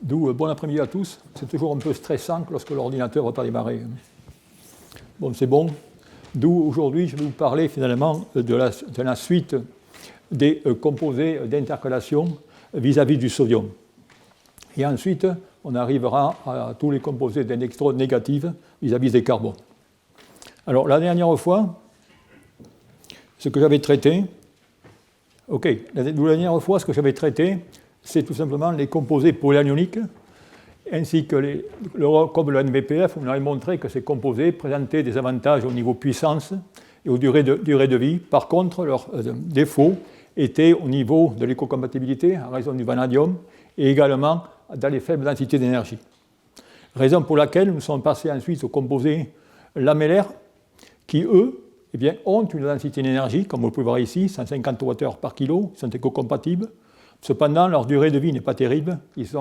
D'où bon après-midi à tous. C'est toujours un peu stressant lorsque l'ordinateur ne va pas démarrer. Bon, c'est bon. D'où aujourd'hui, je vais vous parler finalement de la suite des composés d'intercalation vis-à-vis du sodium. Et ensuite, on arrivera à tous les composés d'électrodes négatives vis-à-vis des carbones. Alors, la dernière fois, ce que j'avais traité, la dernière fois, ce que j'avais traité, c'est tout simplement les composés polyanioniques, ainsi que comme le NVPF, on avait montré que ces composés présentaient des avantages au niveau puissance et aux durées de vie. Par contre, leurs défauts étaient au niveau de l'écocompatibilité, en raison du vanadium, et également dans les faibles densités d'énergie. Raison pour laquelle nous sommes passés ensuite aux composés lamellaires, qui, eux, ont une densité d'énergie, comme vous pouvez voir ici, 150 Wh par kilo, ils sont écocompatibles. Cependant, leur durée de vie n'est pas terrible,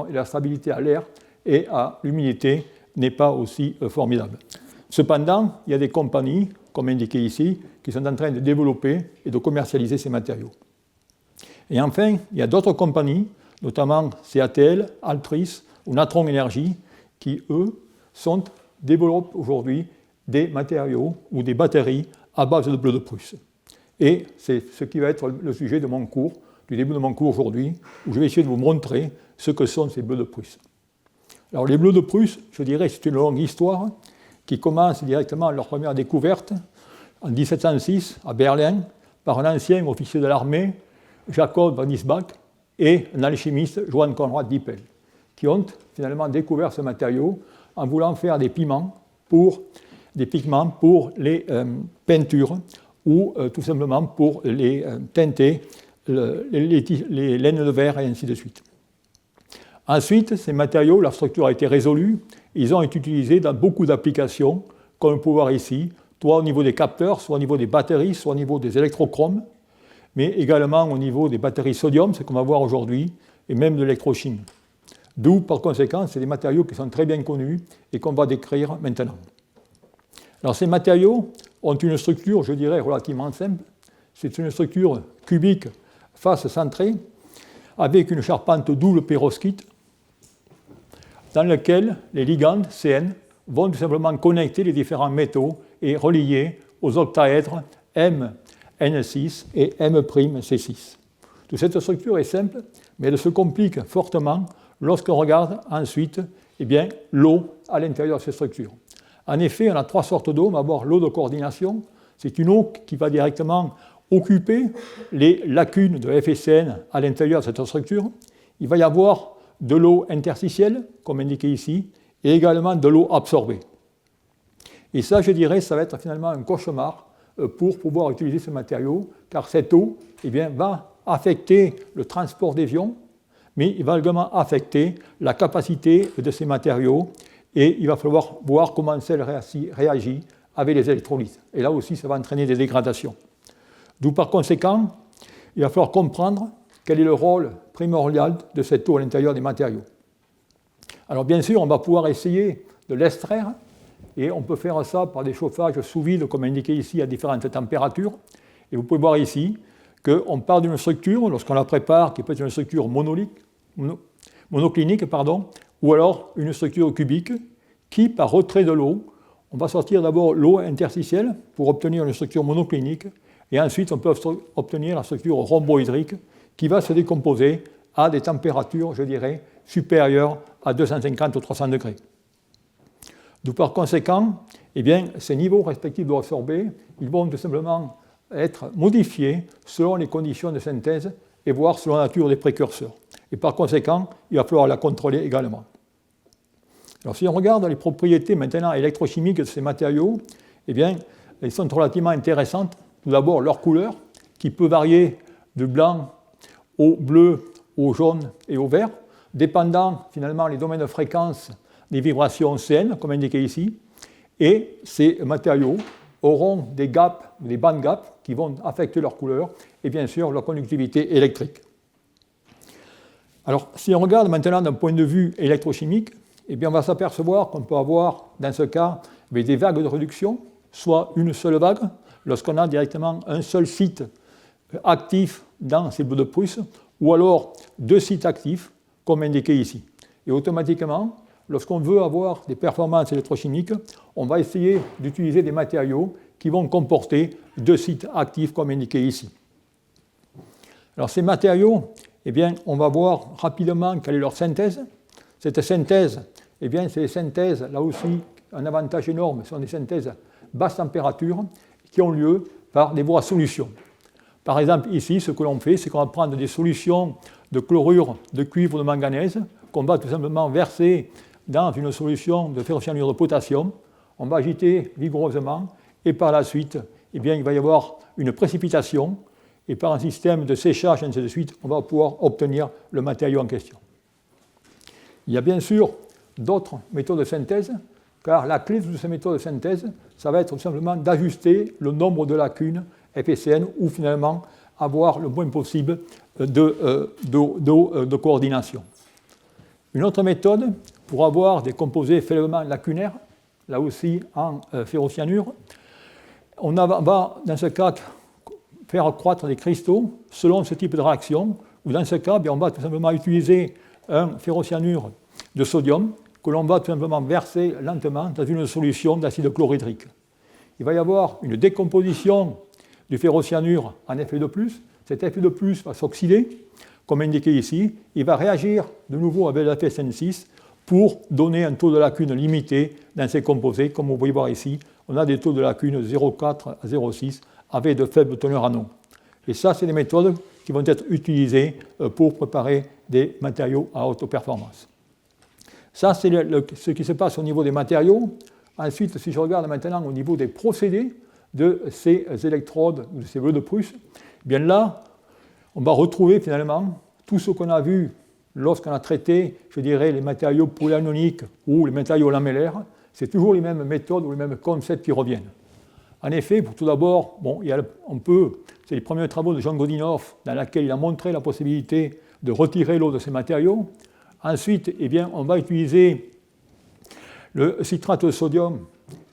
leur stabilité à l'air et à l'humidité n'est pas aussi formidable. Cependant, il y a des compagnies, comme indiqué ici, qui sont en train de développer et de commercialiser ces matériaux. Et enfin, il y a d'autres compagnies, notamment CATL, Altris ou Natron Energy, qui, eux, développent aujourd'hui des matériaux ou des batteries à base de bleu de Prusse. Et c'est ce qui va être le sujet de mon cours, du début de mon cours aujourd'hui, où je vais essayer de vous montrer ce que sont ces bleus de Prusse. Alors les bleus de Prusse, je dirais, c'est une longue histoire qui commence directement à leur première découverte en 1706 à Berlin par un ancien officier de l'armée, Jacob von Isbach, et un alchimiste, Johann Conrad Dippel, qui ont finalement découvert ce matériau en voulant faire des pigments pour les peintures ou tout simplement pour les teinter les laines de verre et ainsi de suite. Ensuite, ces matériaux, leur structure a été résolue, ils ont été utilisés dans beaucoup d'applications, comme on peut voir ici, soit au niveau des capteurs, soit au niveau des batteries, soit au niveau des électrochromes, mais également au niveau des batteries sodium, ce qu'on va voir aujourd'hui, et même de l'électrochimie. D'où, par conséquent, c'est des matériaux qui sont très bien connus et qu'on va décrire maintenant. Alors, ces matériaux ont une structure, je dirais, relativement simple. C'est une structure cubique face centrée, avec une charpente double perovskite, dans laquelle les ligands CN vont tout simplement connecter les différents métaux et relier aux octaèdres MN6 et M'C6. Toute cette structure est simple, mais elle se complique fortement lorsqu'on regarde ensuite l'eau à l'intérieur de ces structures. En effet, on a trois sortes d'eau. On va avoir l'eau de coordination. C'est une eau qui va directement occuper les lacunes de FSN à l'intérieur de cette structure. Il va y avoir de l'eau interstitielle, comme indiqué ici, et également de l'eau absorbée. Et ça, je dirais, ça va être finalement un cauchemar pour pouvoir utiliser ce matériau, car cette eau va affecter le transport des ions, mais il va également affecter la capacité de ces matériaux, et il va falloir voir comment celle réagit avec les électrolytes. Et là aussi, ça va entraîner des dégradations. D'où, par conséquent, il va falloir comprendre quel est le rôle primordial de cette eau à l'intérieur des matériaux. Alors, bien sûr, on va pouvoir essayer de l'extraire, et on peut faire ça par des chauffages sous vide, comme indiqué ici, à différentes températures. Et vous pouvez voir ici qu'on part d'une structure, lorsqu'on la prépare, qui peut être une structure monoclinique, ou alors une structure cubique, qui, par retrait de l'eau, on va sortir d'abord l'eau interstitielle pour obtenir une structure monoclinique, et ensuite on peut obtenir la structure rhomboédrique qui va se décomposer à des températures, je dirais, supérieures à 250 ou 300 degrés. D'où par conséquent, ces niveaux respectifs de résorbés, ils vont tout simplement être modifiés selon les conditions de synthèse et voire selon la nature des précurseurs. Et par conséquent, il va falloir la contrôler également. Alors si on regarde les propriétés maintenant électrochimiques de ces matériaux, elles sont relativement intéressantes. Tout d'abord, leur couleur, qui peut varier de blanc au bleu, au jaune et au vert, dépendant finalement les domaines de fréquence des vibrations CN, comme indiqué ici. Et ces matériaux auront des gaps, des band gaps, qui vont affecter leur couleur et bien sûr leur conductivité électrique. Alors, si on regarde maintenant d'un point de vue électrochimique, on va s'apercevoir qu'on peut avoir, dans ce cas, des vagues de réduction, soit une seule vague, lorsqu'on a directement un seul site actif dans ces bleus de Prusse, ou alors deux sites actifs, comme indiqué ici. Et automatiquement, lorsqu'on veut avoir des performances électrochimiques, on va essayer d'utiliser des matériaux qui vont comporter 2 sites actifs comme indiqué ici. Alors ces matériaux, eh bien, on va voir rapidement quelle est leur synthèse. Cette synthèse, eh bien, c'est des synthèses, là aussi, un avantage énorme, ce sont des synthèses basse température qui ont lieu par des voies à solution. Par exemple, ici, ce que l'on fait, c'est qu'on va prendre des solutions de chlorure de cuivre ou de manganèse qu'on va tout simplement verser dans une solution de ferrocyanure de potassium. On va agiter vigoureusement et par la suite, eh bien, il va y avoir une précipitation et par un système de séchage, ainsi de suite, on va pouvoir obtenir le matériau en question. Il y a bien sûr d'autres méthodes de synthèse, car la clé de ces méthodes de synthèse, ça va être tout simplement d'ajuster le nombre de lacunes FSN ou finalement avoir le moins possible de coordination. Une autre méthode pour avoir des composés faiblement lacunaires, là aussi en ferrocyanure, on va dans ce cas faire croître des cristaux selon ce type de réaction, ou dans ce cas, on va tout simplement utiliser un ferrocyanure de sodium que l'on va tout simplement verser lentement dans une solution d'acide chlorhydrique. Il va y avoir une décomposition du ferrocyanure en Fe2+. Cet Fe2+ va s'oxyder, comme indiqué ici. Il va réagir de nouveau avec le FSN6 pour donner un taux de lacune limité dans ces composés. Comme vous pouvez voir ici, on a des taux de lacune 0,4 à 0,6 avec de faibles teneurs en eau. Et ça, c'est des méthodes qui vont être utilisées pour préparer des matériaux à haute performance. Ça, c'est ce qui se passe au niveau des matériaux. Ensuite, si je regarde maintenant au niveau des procédés de ces électrodes ou de ces bleus de Prusse, bien là, on va retrouver finalement tout ce qu'on a vu lorsqu'on a traité, je dirais, les matériaux polyanioniques ou les matériaux lamellaires. C'est toujours les mêmes méthodes ou les mêmes concepts qui reviennent. En effet, pour tout d'abord, c'est les premiers travaux de Jean Godinoff dans lesquels il a montré la possibilité de retirer l'eau de ces matériaux. Ensuite, eh bien, on va utiliser le citrate de sodium,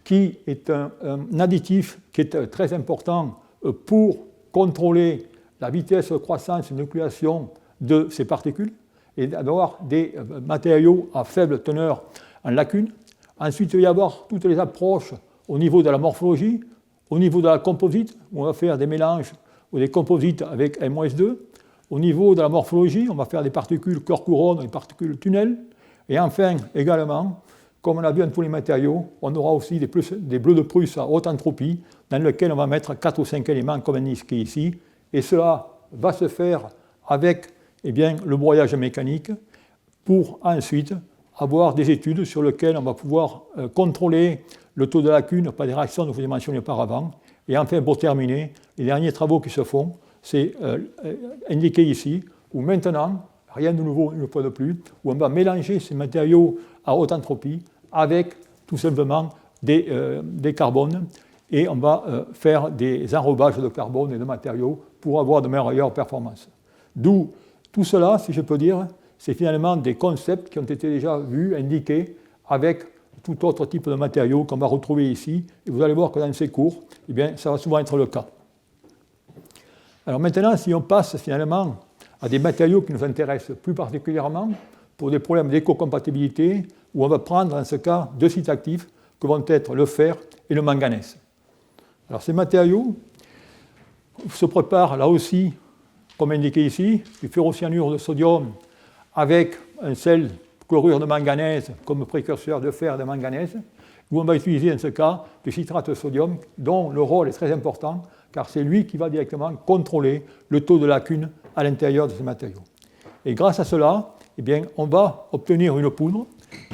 qui est un additif qui est très important pour contrôler la vitesse de croissance et de nucléation de ces particules et d'avoir des matériaux à faible teneur en lacune. Ensuite, il va y avoir toutes les approches au niveau de la morphologie, au niveau de la composite, où on va faire des mélanges ou des composites avec M-2. Au niveau de la morphologie, on va faire des particules cœur-couronne, des particules tunnels. Et enfin, également, comme on a vu dans tous les matériaux, on aura aussi des bleus de Prusse à haute entropie, dans lesquels on va mettre 4 ou 5 éléments comme indiqué ici. Et cela va se faire avec le broyage mécanique pour ensuite avoir des études sur lesquelles on va pouvoir contrôler le taux de lacune par des réactions que je vous ai mentionnées auparavant. Et enfin, pour terminer, les derniers travaux qui se font, c'est indiqué ici, où maintenant, rien de nouveau une fois de plus, où on va mélanger ces matériaux à haute entropie avec tout simplement des carbones et on va faire des enrobages de carbone et de matériaux pour avoir de meilleures performances. D'où tout cela, si je peux dire, c'est finalement des concepts qui ont été déjà vus, indiqués avec tout autre type de matériaux qu'on va retrouver ici. Et vous allez voir que dans ces cours, eh bien, ça va souvent être le cas. Alors maintenant, si on passe finalement à des matériaux qui nous intéressent plus particulièrement pour des problèmes d'écocompatibilité, où on va prendre dans ce cas 2 sites actifs que vont être le fer et le manganèse. Alors ces matériaux se préparent là aussi, comme indiqué ici, du ferrocyanure de sodium avec un sel chlorure de manganèse comme précurseur de fer et de manganèse, où on va utiliser dans ce cas du citrate de sodium, dont le rôle est très important, car c'est lui qui va directement contrôler le taux de lacune à l'intérieur de ces matériaux. Et grâce à cela, eh bien, on va obtenir une poudre,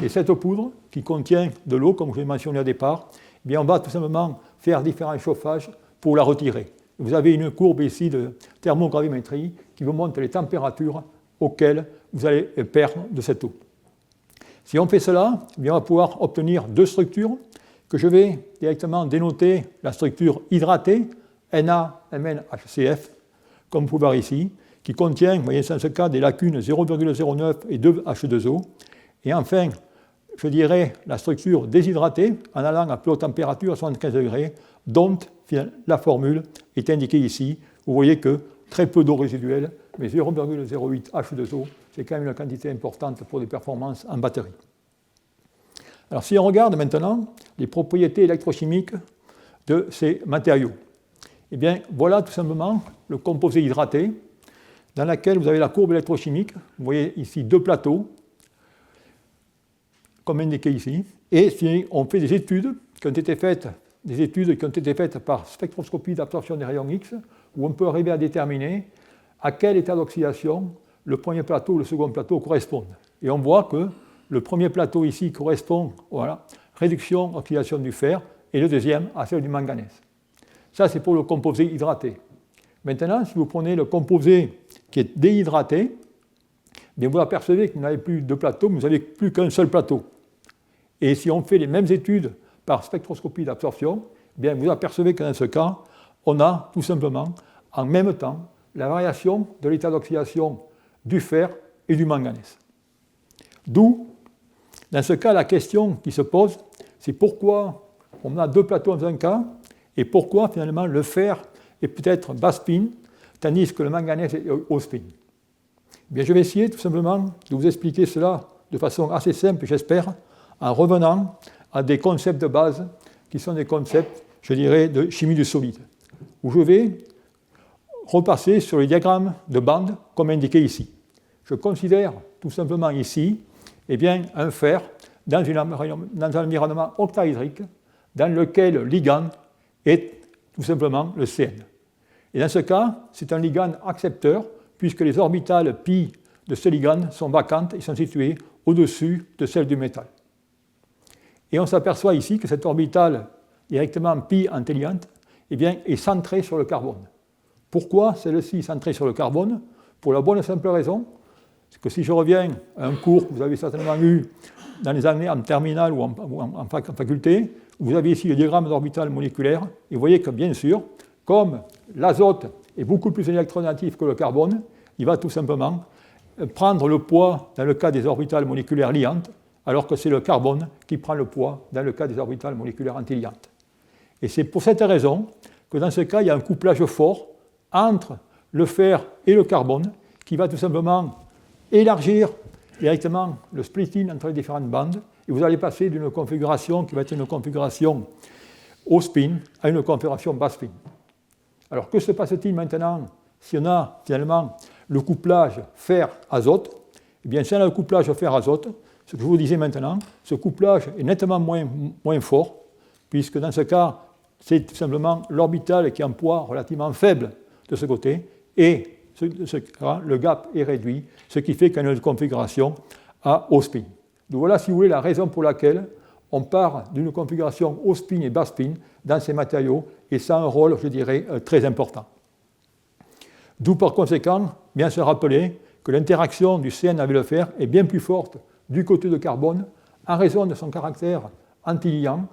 et cette poudre, qui contient de l'eau, comme je l'ai mentionné au départ, eh bien, on va tout simplement faire différents chauffages pour la retirer. Vous avez une courbe ici de thermogravimétrie qui vous montre les températures auxquelles vous allez perdre de cette eau. Si on fait cela, eh bien, on va pouvoir obtenir 2 structures que je vais directement dénoter la structure hydratée, NaMnHCF, comme vous pouvez voir ici, qui contient, vous voyez, dans ce cas, des lacunes 0,09 et 2 H2O. Et enfin, je dirais la structure déshydratée en allant à plus haute température, à 75 degrés, dont la formule est indiquée ici. Vous voyez que très peu d'eau résiduelle, mais 0,08 H2O, c'est quand même une quantité importante pour des performances en batterie. Alors si on regarde maintenant les propriétés électrochimiques de ces matériaux, eh bien voilà tout simplement le composé hydraté dans lequel vous avez la courbe électrochimique. Vous voyez ici deux plateaux, comme indiqué ici, et si on fait des études qui ont été faites par spectroscopie d'absorption des rayons X, où on peut arriver à déterminer à quel état d'oxydation le premier plateau ou le second plateau correspondent. Et on voit que le premier plateau ici correspond à réduction, oxydation du fer, et le deuxième à celle du manganèse. Ça, c'est pour le composé hydraté. Maintenant, si vous prenez le composé qui est déhydraté, bien vous apercevez que vous n'avez plus de plateau, mais vous n'avez plus qu'un seul plateau. Et si on fait les mêmes études par spectroscopie d'absorption, bien vous apercevez que dans ce cas, on a tout simplement, en même temps, la variation de l'état d'oxydation du fer et du manganèse. D'où, dans ce cas, la question qui se pose, c'est pourquoi on a deux plateaux dans un cas, et pourquoi finalement le fer est peut-être bas spin, tandis que le manganèse est haut spin. Bien, je vais essayer tout simplement de vous expliquer cela de façon assez simple, j'espère, en revenant à des concepts de base qui sont des concepts, je dirais, de chimie du solide, où je vais repasser sur les diagrammes de bande comme indiqué ici. Je considère tout simplement ici un fer dans un environnement octaédrique dans lequel le ligand est tout simplement le CN. Et dans ce cas, c'est un ligand accepteur puisque les orbitales pi de ce ligand sont vacantes et sont situées au-dessus de celles du métal. Et on s'aperçoit ici que cette orbitale directement pi entériante est centrée sur le carbone. Pourquoi celle-ci est centrée sur le carbone? Pour la bonne et simple raison, c'est que si je reviens à un cours que vous avez certainement eu dans les années en terminale ou en faculté, vous avez ici le diagramme d'orbitale moléculaire, et vous voyez que bien sûr, comme l'azote est beaucoup plus électronégatif que le carbone, il va tout simplement prendre le poids dans le cas des orbitales moléculaires liantes, alors que c'est le carbone qui prend le poids dans le cas des orbitales moléculaires antiliantes. Et c'est pour cette raison que dans ce cas, il y a un couplage fort entre le fer et le carbone qui va tout simplement élargir directement le splitting entre les différentes bandes, et vous allez passer d'une configuration qui va être une configuration haut spin à une configuration bas spin. Alors que se passe-t-il maintenant si on a finalement le couplage fer-azote? Eh bien, si on a le couplage fer-azote, ce que je vous disais maintenant, ce couplage est nettement moins fort, puisque dans ce cas, c'est tout simplement l'orbital qui a un poids relativement faible de ce côté, et le gap est réduit, ce qui fait qu'on a une configuration à haut spin. Donc voilà, si vous voulez, la raison pour laquelle on part d'une configuration haut spin et bas spin dans ces matériaux, et ça a un rôle, je dirais, très important. D'où par conséquent, bien se rappeler que l'interaction du CN avec le fer est bien plus forte du côté de carbone en raison de son caractère antiliant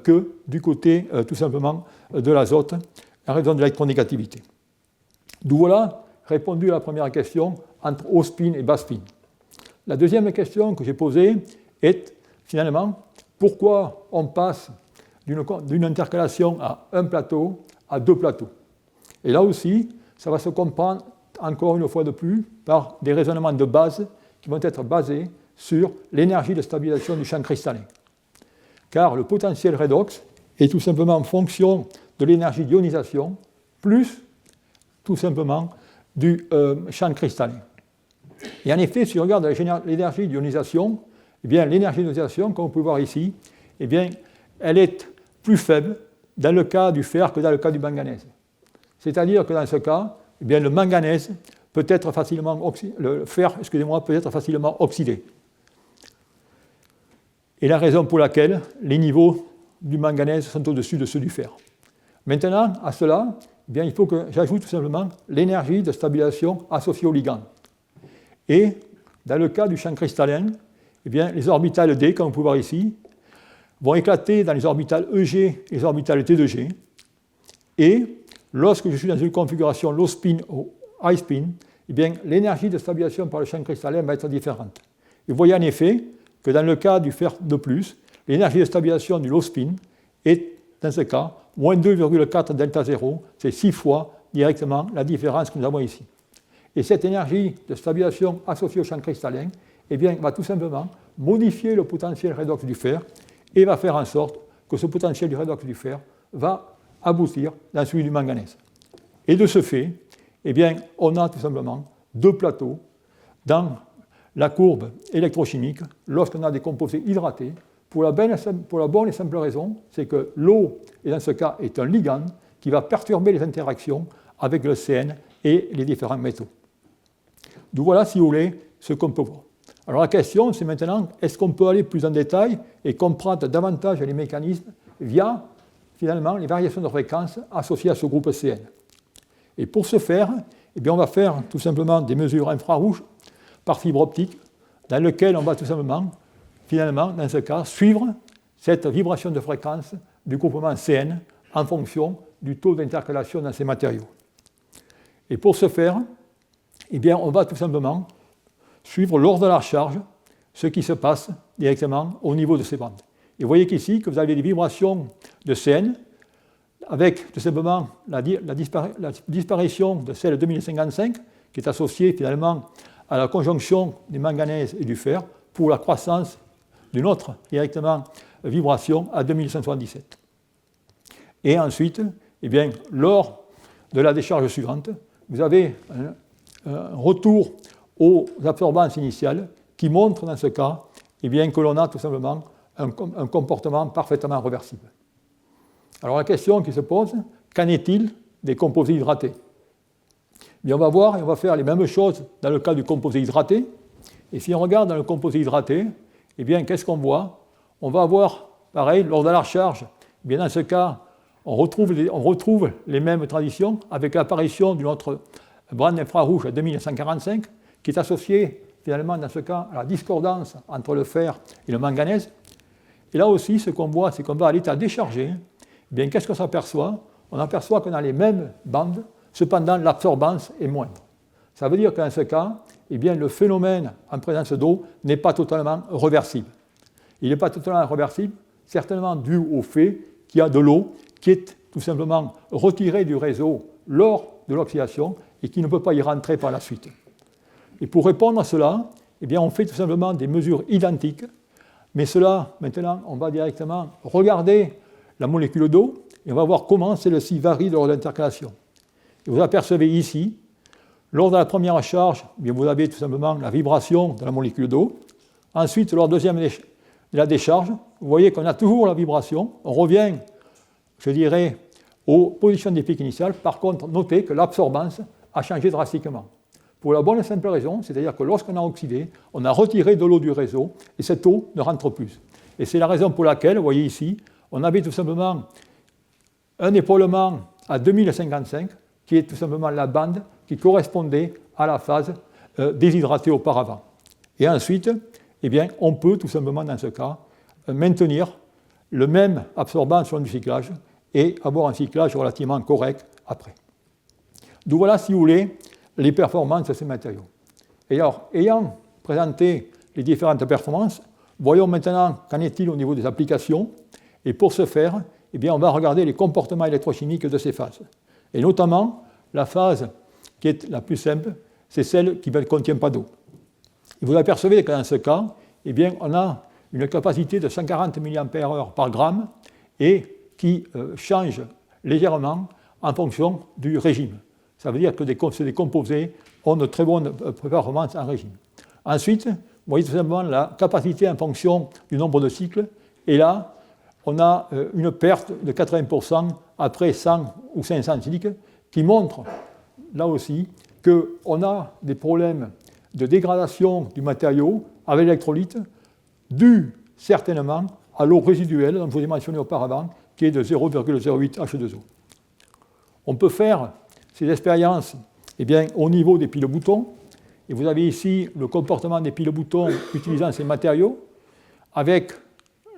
que du côté tout simplement de l'azote en raison de l'électronégativité. D'où voilà répondu à la première question entre haut spin et bas spin. La deuxième question que j'ai posée est finalement pourquoi on passe d'une intercalation à un plateau à deux plateaux. Et là aussi, ça va se comprendre encore une fois de plus par des raisonnements de base qui vont être basés sur l'énergie de stabilisation du champ cristallin. Car le potentiel redox est tout simplement en fonction de l'énergie d'ionisation plus tout simplement du champ cristallin. Et en effet, si on regarde l'énergie d'ionisation, l'énergie d'ionisation, comme vous pouvez voir ici, elle est plus faible dans le cas du fer que dans le cas du manganèse. C'est-à-dire que dans ce cas, le manganèse peut être facilement le fer, peut être facilement oxydé. Et la raison pour laquelle les niveaux du manganèse sont au-dessus de ceux du fer. Maintenant, à cela, il faut que j'ajoute tout simplement l'énergie de stabilisation associée au ligand. Et dans le cas du champ cristallin, les orbitales D, comme vous pouvez voir ici, vont éclater dans les orbitales EG et les orbitales T de G. Et lorsque je suis dans une configuration low spin ou high spin, l'énergie de stabilisation par le champ cristallin va être différente. Et vous voyez en effet que dans le cas du fer de plus, l'énergie de stabilisation du low spin est, dans ce cas, moins 2,4 delta 0, c'est 6 fois directement la différence que nous avons ici. Et cette énergie de stabilisation associée au champ cristallin eh bien, va tout simplement modifier le potentiel redox du fer et va faire en sorte que ce potentiel du redox du fer va aboutir dans celui du manganèse. Et de ce fait, eh bien, on a tout simplement deux plateaux dans la courbe électrochimique lorsqu'on a des composés hydratés pour la bonne et simple raison, c'est que l'eau, dans ce cas, est un ligand qui va perturber les interactions avec le CN et les différents métaux. Donc voilà, si vous voulez, ce qu'on peut voir. Alors la question, c'est maintenant, est-ce qu'on peut aller plus en détail et comprendre davantage les mécanismes via, finalement, les variations de fréquence associées à ce groupe CN. Et pour ce faire, eh bien, on va faire tout simplement des mesures infrarouges par fibre optique, dans lesquelles on va tout simplement, finalement, dans ce cas, suivre cette vibration de fréquence du groupement CN en fonction du taux d'intercalation dans ces matériaux. Et pour ce faire, eh bien, on va tout simplement suivre lors de la charge ce qui se passe directement au niveau de ces bandes. Et vous voyez qu'ici, que vous avez des vibrations de CN avec tout simplement la disparition de celle de 2055 qui est associée finalement à la conjonction du manganèse et du fer pour la croissance d'une autre directement vibration à 2177. Et ensuite, eh bien, lors de la décharge suivante, vous avez un retour aux absorbances initiales qui montre dans ce cas eh bien, que l'on a tout simplement un comportement parfaitement réversible. Alors la question qui se pose, qu'en est-il des composés hydratés ? Bien, on va voir et on va faire les mêmes choses dans le cas du composé hydraté. Et si on regarde dans le composé hydraté, eh bien, qu'est-ce qu'on voit ? On va avoir, pareil, lors de la recharge, eh bien, dans ce cas, on retrouve les mêmes traditions avec l'apparition d'une autre bande infrarouge à 2145 qui est associée finalement dans ce cas à la discordance entre le fer et le manganèse. Et là aussi, ce qu'on voit, c'est qu'on va à l'état déchargé. Eh bien, qu'est-ce qu'on s'aperçoit ? On aperçoit qu'on a les mêmes bandes, cependant l'absorbance est moindre. Ça veut dire que dans ce cas, eh bien, le phénomène en présence d'eau n'est pas totalement réversible. Il n'est pas totalement réversible, certainement dû au fait qu'il y a de l'eau qui est tout simplement retirée du réseau lors de l'oxydation et qui ne peut pas y rentrer par la suite. Et pour répondre à cela, eh bien, on fait tout simplement des mesures identiques, mais cela, maintenant, on va directement regarder la molécule d'eau et on va voir comment celle-ci varie lors de l'intercalation. Et vous apercevez ici, lors de la première charge, eh bien, vous avez tout simplement la vibration de la molécule d'eau. Ensuite, lors de la décharge, vous voyez qu'on a toujours la vibration. On revient, je dirais, aux positions des pics initiales. Par contre, notez que l'absorbance a changé drastiquement. Pour la bonne et simple raison, c'est-à-dire que lorsqu'on a oxydé, on a retiré de l'eau du réseau et cette eau ne rentre plus. Et c'est la raison pour laquelle, vous voyez ici, on avait tout simplement un épaulement à 2055 qui est tout simplement la bande qui correspondait à la phase déshydratée auparavant. Et ensuite, eh bien, on peut tout simplement dans ce cas maintenir le même absorbant sur du cyclage et avoir un cyclage relativement correct après. Donc voilà, si vous voulez, les performances de ces matériaux. Et alors, ayant présenté les différentes performances, voyons maintenant qu'en est-il au niveau des applications. Et pour ce faire, eh bien, on va regarder les comportements électrochimiques de ces phases. Et notamment, la phase qui est la plus simple, c'est celle qui ne contient pas d'eau. Et vous apercevez que dans ce cas, eh bien, on a une capacité de 140 mAh par gramme et qui change légèrement en fonction du régime. Ça veut dire que des composés ont de très bonnes performances en régime. Ensuite, vous voyez tout simplement la capacité en fonction du nombre de cycles. Et là, on a une perte de 80% après 100 ou 500 cycles qui montre, là aussi, qu'on a des problèmes de dégradation du matériau avec l'électrolyte dus certainement à l'eau résiduelle, dont je vous ai mentionné auparavant, qui est de 0,08 H2O. On peut faire ces expériences eh bien, au niveau des piles-boutons. Et vous avez ici le comportement des piles-boutons utilisant ces matériaux avec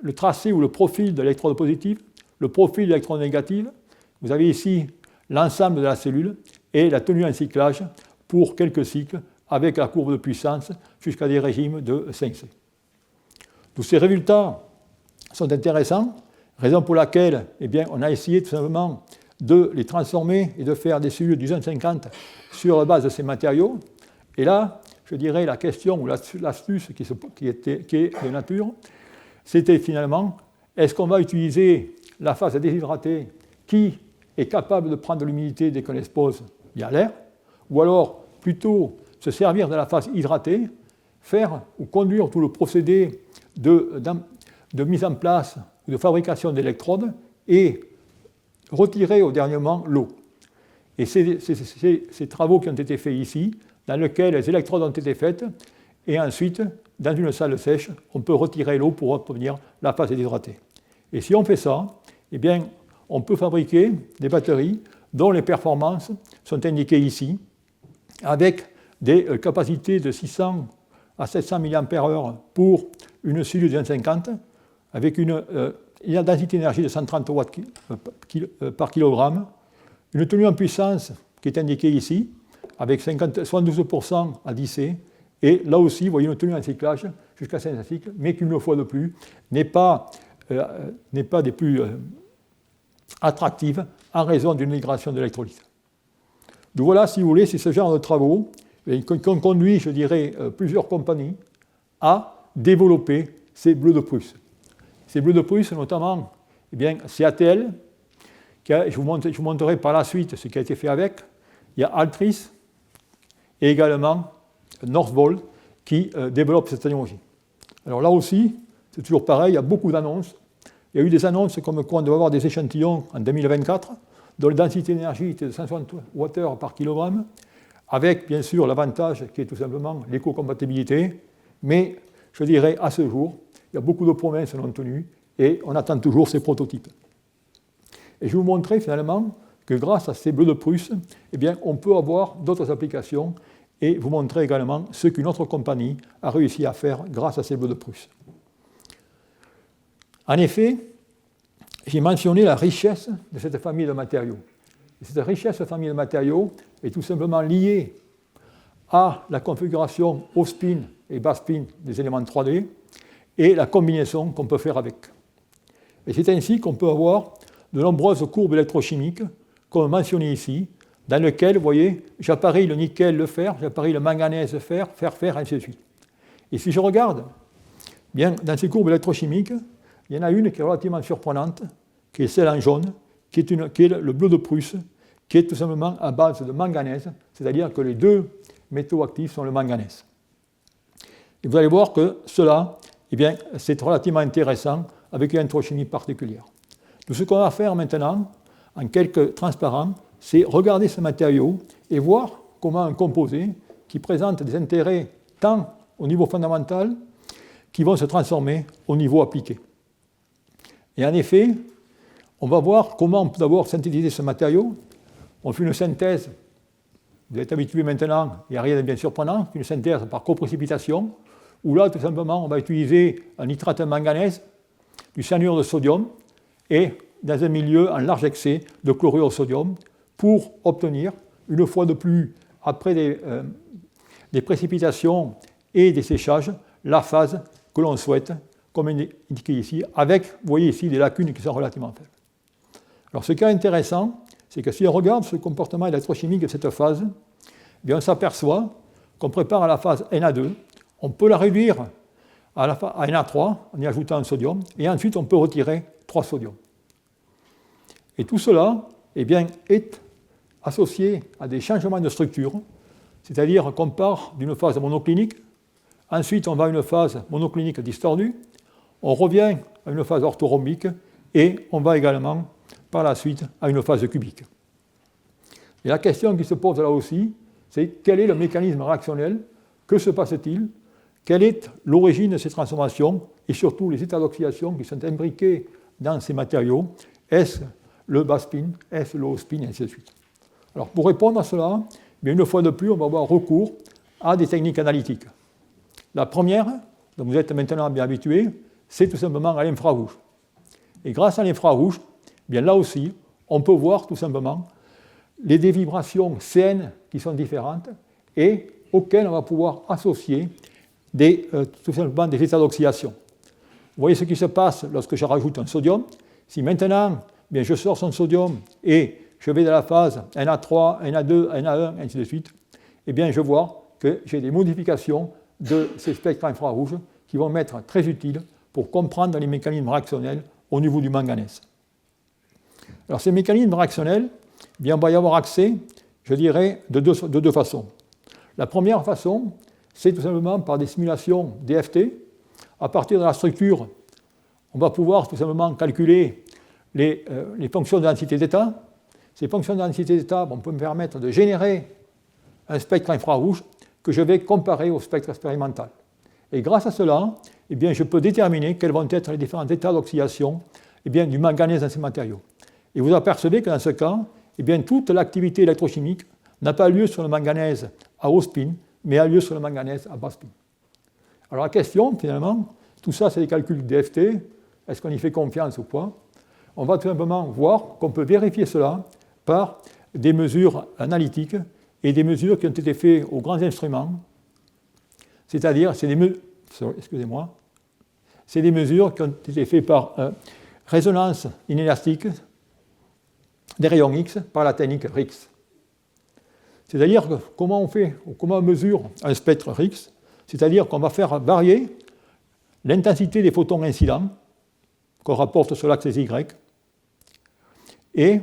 le tracé ou le profil de l'électrode positive, le profil de l'électrode négative. Vous avez ici l'ensemble de la cellule et la tenue en cyclage pour quelques cycles avec la courbe de puissance jusqu'à des régimes de 5C. Tous ces résultats sont intéressants, raison pour laquelle eh bien, on a essayé tout simplement de les transformer et de faire des cellules du 50 sur la base de ces matériaux. Et là, je dirais la question ou l'astuce qui est de nature, c'était finalement, est-ce qu'on va utiliser la phase déshydratée qui est capable de prendre de l'humidité dès qu'on l'expose via l'air, ou alors plutôt se servir de la phase hydratée, faire ou conduire tout le procédé de mise en place ou de fabrication d'électrodes et retirer au dernier moment l'eau. Et ces travaux qui ont été faits ici, dans lesquels les électrodes ont été faites, et ensuite, dans une salle sèche, on peut retirer l'eau pour obtenir la phase déshydratée. Et si on fait ça, eh bien, on peut fabriquer des batteries dont les performances sont indiquées ici, avec des capacités de 600 à 700 mAh pour une cellule de 50, avec une densité d'énergie de 130 watts par kilogramme, une tenue en puissance qui est indiquée ici, avec 72% à 10C, et là aussi, vous voyez une tenue en cyclage jusqu'à 5 cycles, mais qu'une fois de plus, n'est pas des plus attractives en raison d'une migration d'électrolyse. Donc voilà, si vous voulez, c'est ce genre de travaux qui ont conduit, je dirais, plusieurs compagnies à développer ces bleus de Prusse. Ces bleus de Prusse, notamment, eh bien, c'est ATL, je vous montrerai par la suite ce qui a été fait avec. Il y a Altris et également Northvolt qui développent cette technologie. Alors là aussi, c'est toujours pareil, il y a beaucoup d'annonces. Il y a eu des annonces comme quoi on doit avoir des échantillons en 2024, dont la densité d'énergie était de 160 Wh par kilogramme, avec bien sûr l'avantage qui est tout simplement l'éco-compatibilité, mais je dirais à ce jour, il y a beaucoup de promesses non tenues et on attend toujours ces prototypes. Et je vais vous montrer finalement que grâce à ces bleus de Prusse, eh bien, on peut avoir d'autres applications et vous montrer également ce qu'une autre compagnie a réussi à faire grâce à ces bleus de Prusse. En effet, j'ai mentionné la richesse de cette famille de matériaux. Et cette richesse de famille de matériaux est tout simplement liée à la configuration haut spin et bas spin des éléments 3D et la combinaison qu'on peut faire avec. Et c'est ainsi qu'on peut avoir de nombreuses courbes électrochimiques, comme mentionné ici, dans lesquelles, vous voyez, j'appareille le nickel, le fer, j'appareille le manganèse, le fer, ainsi de suite. Et si je regarde, bien, dans ces courbes électrochimiques, il y en a une qui est relativement surprenante, qui est celle en jaune, qui est le bleu de Prusse, qui est tout simplement à base de manganèse, c'est-à-dire que les deux métaux actifs sont le manganèse. Et vous allez voir que cela, eh bien, c'est relativement intéressant avec une électrochimie particulière. Tout ce qu'on va faire maintenant, en quelques transparents, c'est regarder ce matériau et voir comment un composé qui présente des intérêts tant au niveau fondamental qui vont se transformer au niveau appliqué. Et en effet, on va voir comment on peut d'abord synthétiser ce matériau. On fait une synthèse, vous êtes habitué maintenant, il n'y a rien de bien surprenant, une synthèse par coprécipitation, où là, tout simplement, on va utiliser un nitrate de manganèse, du cyanure de sodium, et dans un milieu en large excès de chlorure de sodium, pour obtenir, une fois de plus, après des précipitations et des séchages, la phase que l'on souhaite, comme indiqué ici, avec, vous voyez ici, des lacunes qui sont relativement faibles. Alors, ce qui est intéressant, c'est que si on regarde ce comportement électrochimique de cette phase, eh bien, on s'aperçoit qu'on prépare à la phase Na2, on peut la réduire à Na3 en y ajoutant un sodium, et ensuite on peut retirer 3 sodiums. Et tout cela, eh bien, est associé à des changements de structure, c'est-à-dire qu'on part d'une phase monoclinique, ensuite on va à une phase monoclinique distordue, on revient à une phase orthorhombique, et on va également par la suite à une phase cubique. Et la question qui se pose là aussi, c'est quel est le mécanisme réactionnel? Que se passe-t-il? Quelle est l'origine de ces transformations et surtout les états d'oxydation qui sont imbriqués dans ces matériaux? Est-ce le bas spin? Est-ce le haut spin? Et ainsi de suite. Alors pour répondre à cela, bien une fois de plus, on va avoir recours à des techniques analytiques. La première, dont vous êtes maintenant bien habitués, c'est tout simplement à l'infrarouge. Et grâce à l'infrarouge, bien là aussi, on peut voir tout simplement les vibrations CN qui sont différentes et auxquelles on va pouvoir associer tout simplement des états d'oxydation. Vous voyez ce qui se passe lorsque je rajoute un sodium. Si maintenant, bien, je sors son sodium et je vais dans la phase Na3, Na2, Na1, ainsi de suite, eh bien je vois que j'ai des modifications de ces spectres infrarouges qui vont m'être très utiles pour comprendre les mécanismes réactionnels au niveau du manganèse. Alors ces mécanismes réactionnels, eh bien, on va y avoir accès, je dirais, de deux façons. La première façon, c'est tout simplement par des simulations DFT. À partir de la structure, on va pouvoir tout simplement calculer les fonctions de densité d'état. Ces fonctions de densité d'état vont me permettre de générer un spectre infrarouge que je vais comparer au spectre expérimental. Et grâce à cela, eh bien, je peux déterminer quels vont être les différents états d'oxydation eh bien, du manganèse dans ces matériaux. Et vous apercevez que dans ce cas, eh bien, toute l'activité électrochimique n'a pas lieu sur le manganèse à haut spin, mais a lieu sur le manganèse à bas spin. Alors la question, finalement, tout ça c'est des calculs DFT, est-ce qu'on y fait confiance ou pas? On va tout simplement voir qu'on peut vérifier cela par des mesures analytiques et des mesures qui ont été faites aux grands instruments, c'est-à-dire, c'est des mesures qui ont été faites par résonance inélastique des rayons X par la technique RIX. C'est-à-dire que comment on mesure un spectre RIX? C'est-à-dire qu'on va faire varier l'intensité des photons incidents qu'on rapporte sur l'axe Y, et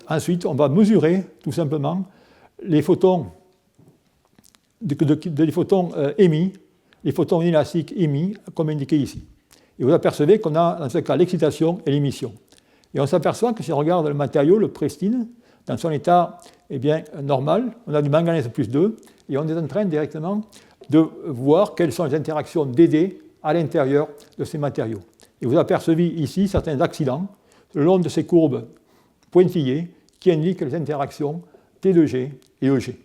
ensuite on va mesurer tout simplement les photons, les photons émis, les photons inélastiques émis, comme indiqué ici. Et vous apercevez qu'on a dans ce cas l'excitation et l'émission. Et on s'aperçoit que si on regarde le matériau, le pristine, dans son état eh bien, normal, on a du manganèse plus 2, et on est en train directement de voir quelles sont les interactions DD à l'intérieur de ces matériaux. Et vous apercevez ici certains accidents le long de ces courbes pointillées qui indiquent les interactions T2G et EG.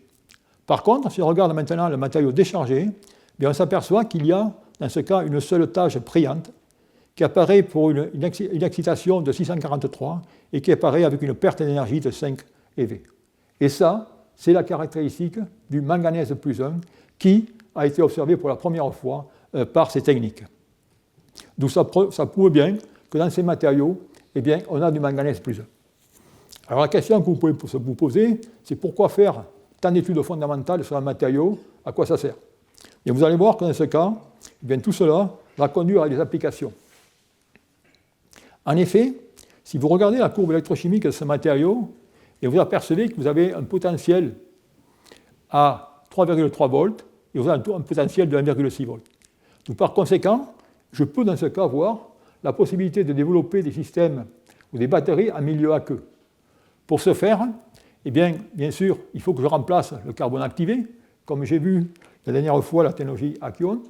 Par contre, si on regarde maintenant le matériau déchargé, eh bien, on s'aperçoit qu'il y a dans ce cas une seule tâche brillante qui apparaît pour une excitation de 643 et qui apparaît avec une perte d'énergie de 5 eV. Et ça, c'est la caractéristique du manganèse plus 1 qui a été observé pour la première fois par ces techniques. D'où ça prouve bien que dans ces matériaux, eh bien, on a du manganèse plus 1. Alors la question que vous pouvez vous poser, c'est pourquoi faire tant d'études fondamentales sur un matériau, à quoi ça sert? Et vous allez voir que dans ce cas, eh bien, tout cela va conduire à des applications. En effet, si vous regardez la courbe électrochimique de ce matériau, et vous apercevez que vous avez un potentiel à 3,3 volts, et vous avez un potentiel de 1,6 volts. Donc par conséquent, je peux dans ce cas voir la possibilité de développer des systèmes ou des batteries en milieu aqueux. Pour ce faire, eh bien sûr, il faut que je remplace le carbone activé, comme j'ai vu la dernière fois la technologie Akion.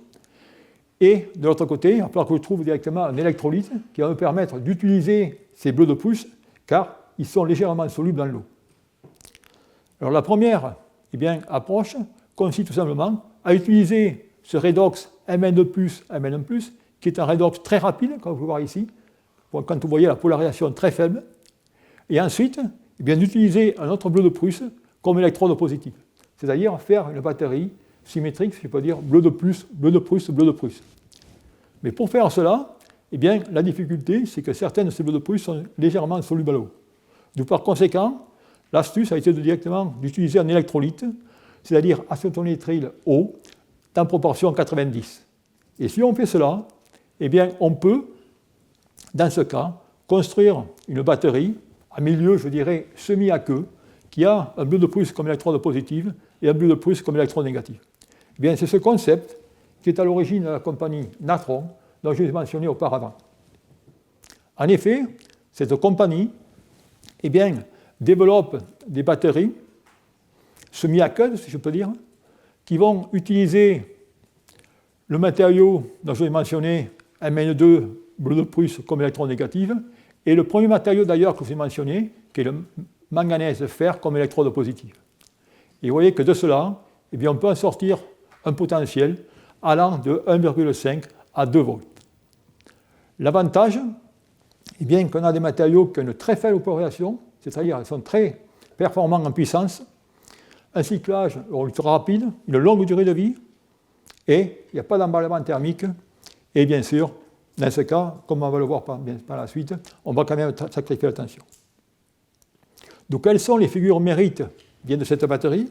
Et de l'autre côté, il va falloir que je trouve directement un électrolyte qui va me permettre d'utiliser ces bleus de Prusse, car ils sont légèrement solubles dans l'eau. Alors la première approche consiste tout simplement à utiliser ce redox Mn2+, Mn1+, qui est un redox très rapide, comme vous pouvez voir ici, quand vous voyez la polarisation très faible, et ensuite d'utiliser un autre bleu de Prusse comme électrode positive, c'est-à-dire faire une batterie symétrique, si je peux dire, bleu de Prusse, bleu de Prusse, bleu de Prusse. Mais pour faire cela, la difficulté, c'est que certaines de ces bleus de Prusse sont légèrement solubles à l'eau. Donc par conséquent, l'astuce a été directement d'utiliser un électrolyte, c'est-à-dire acétonitrile eau, en proportion 90. Et si on fait cela, on peut, dans ce cas, construire une batterie à milieu, je dirais, semi-aqueux, qui a un bleu de Prusse comme électrode positive et un bleu de Prusse comme électrode négative. C'est ce concept qui est à l'origine de la compagnie Natron, dont je vous ai mentionné auparavant. En effet, cette compagnie développe des batteries semi-aqueuses, si je peux dire, qui vont utiliser le matériau dont je vous ai mentionné, Mn2, bleu de Prusse comme électrode négative, et le premier matériau d'ailleurs que je vous ai mentionné, qui est le manganèse fer comme électrode positive. Et vous voyez que de cela, on peut en sortir un potentiel allant de 1,5 à 2 volts. L'avantage, qu'on a des matériaux qui ont une très faible polarisation, c'est-à-dire qu'ils sont très performants en puissance, un cyclage ultra rapide, une longue durée de vie, et il n'y a pas d'emballement thermique, et bien sûr, dans ce cas, comme on va le voir par la suite, on va quand même sacrifier la tension. Donc, quelles sont les figures mérites de cette batterie?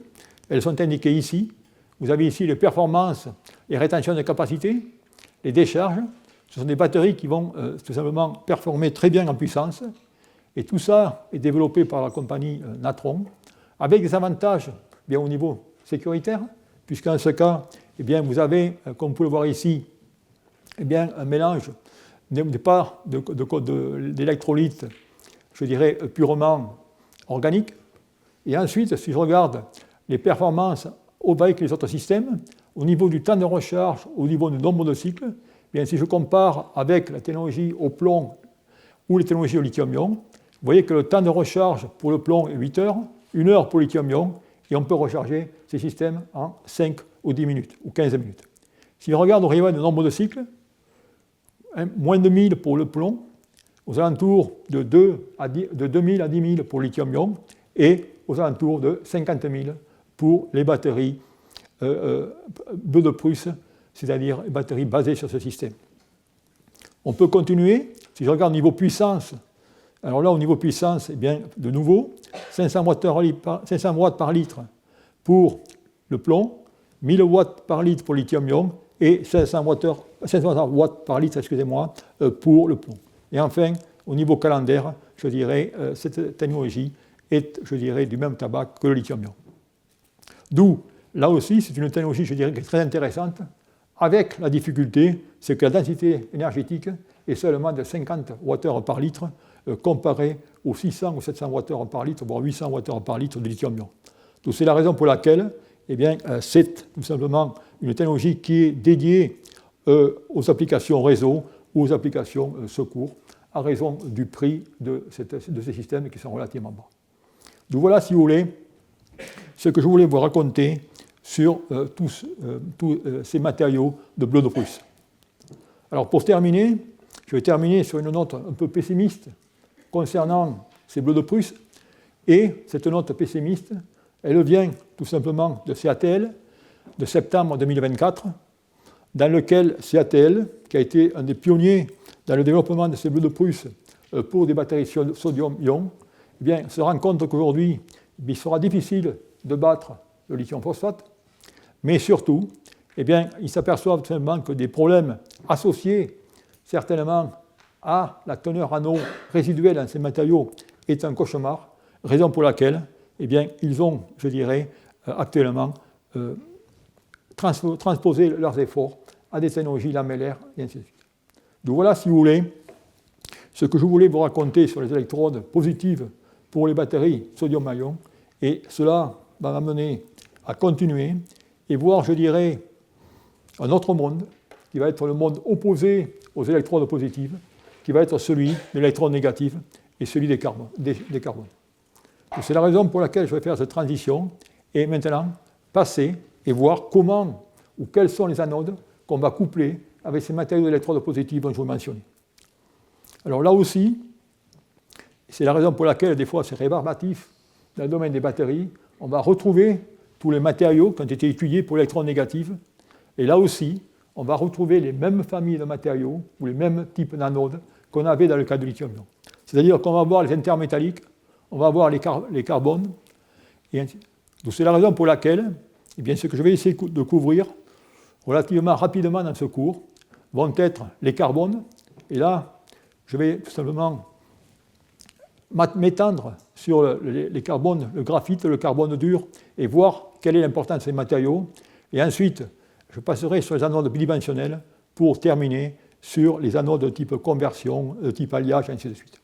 Elles sont indiquées ici. Vous avez ici les performances, les rétentions de capacité, les décharges. Ce sont des batteries qui vont tout simplement performer très bien en puissance. Et tout ça est développé par la compagnie Natron, avec des avantages bien au niveau sécuritaire, puisqu'en ce cas, eh bien, vous avez, comme vous pouvez le voir ici, eh bien, un mélange pas d'électrolytes, je dirais, purement organiques. Et ensuite, si je regarde les performances avec les autres systèmes, au niveau du temps de recharge, au niveau du nombre de cycles, eh bien, si je compare avec la technologie au plomb ou les technologies au lithium-ion, vous voyez que le temps de recharge pour le plomb est 8 heures, 1 heure pour le lithium-ion, et on peut recharger ces systèmes en 5 ou 10 minutes, ou 15 minutes. Si on regarde au niveau du nombre de cycles, moins de 1000 pour le plomb, aux alentours de 2000 à 10 000 pour le lithium-ion, et aux alentours de 50 000 pour les batteries bleu de Prusse, c'est-à-dire les batteries basées sur ce système. On peut continuer. Si je regarde au niveau puissance, alors là, au niveau puissance, eh bien, de nouveau, 500 watts par litre pour le plomb, 1000 watts par litre pour le lithium-ion et 500 watts par litre, pour le plomb. Et enfin, au niveau calendaire, je dirais, cette technologie est, je dirais, du même tabac que le lithium-ion. D'où, là aussi, c'est une technologie, je dirais, qui est très intéressante, avec la difficulté, c'est que la densité énergétique est seulement de 50 Wh par litre, comparé aux 600 ou 700 Wh par litre, voire 800 Wh par litre de lithium-ion. Donc c'est la raison pour laquelle eh bien, c'est tout simplement une technologie qui est dédiée aux applications réseau ou aux applications secours, à raison du prix de ces systèmes qui sont relativement bas. Donc voilà, si vous voulez, ce que je voulais vous raconter sur tous ces matériaux de bleu de Prusse. Alors pour terminer, je vais terminer sur une note un peu pessimiste concernant ces bleus de Prusse. Et cette note pessimiste, elle vient tout simplement de CATL, de septembre 2024, dans lequel CATL, qui a été un des pionniers dans le développement de ces bleus de Prusse pour des batteries sodium-ion, eh bien, se rend compte qu'aujourd'hui, il sera difficile de battre le lithium phosphate, mais surtout, eh bien, ils s'aperçoivent tout simplement que des problèmes associés certainement à la teneur en eau résiduelle dans ces matériaux est un cauchemar, raison pour laquelle eh bien, ils ont, je dirais, actuellement transposé leurs efforts à des technologies lamellaires et ainsi de suite. Donc voilà, si vous voulez, ce que je voulais vous raconter sur les électrodes positives pour les batteries sodium-ion, et cela va m'amener à continuer et voir, je dirais, un autre monde, qui va être le monde opposé aux électrodes positives, qui va être celui de l'électrode négative et celui des carbones. C'est la raison pour laquelle je vais faire cette transition et maintenant passer et voir comment ou quelles sont les anodes qu'on va coupler avec ces matériaux d'électrodes positives dont je vous mentionnais. Alors là aussi, c'est la raison pour laquelle des fois c'est rébarbatif dans le domaine des batteries, on va retrouver tous les matériaux qui ont été étudiés pour l'électrode négative. Et là aussi, on va retrouver les mêmes familles de matériaux ou les mêmes types d'anodes qu'on avait dans le cas du lithium-ion. C'est-à-dire qu'on va avoir les intermétalliques, on va avoir les carbones, et ainsi. Donc c'est la raison pour laquelle, eh bien, ce que je vais essayer de couvrir relativement rapidement dans ce cours vont être les carbones. Et là, je vais tout simplement m'étendre sur les carbones, le graphite, le carbone dur, et voir quelle est l'importance de ces matériaux. Et ensuite, je passerai sur les anodes bidimensionnelles pour terminer sur les anodes de type conversion, de type alliage, et ainsi de suite.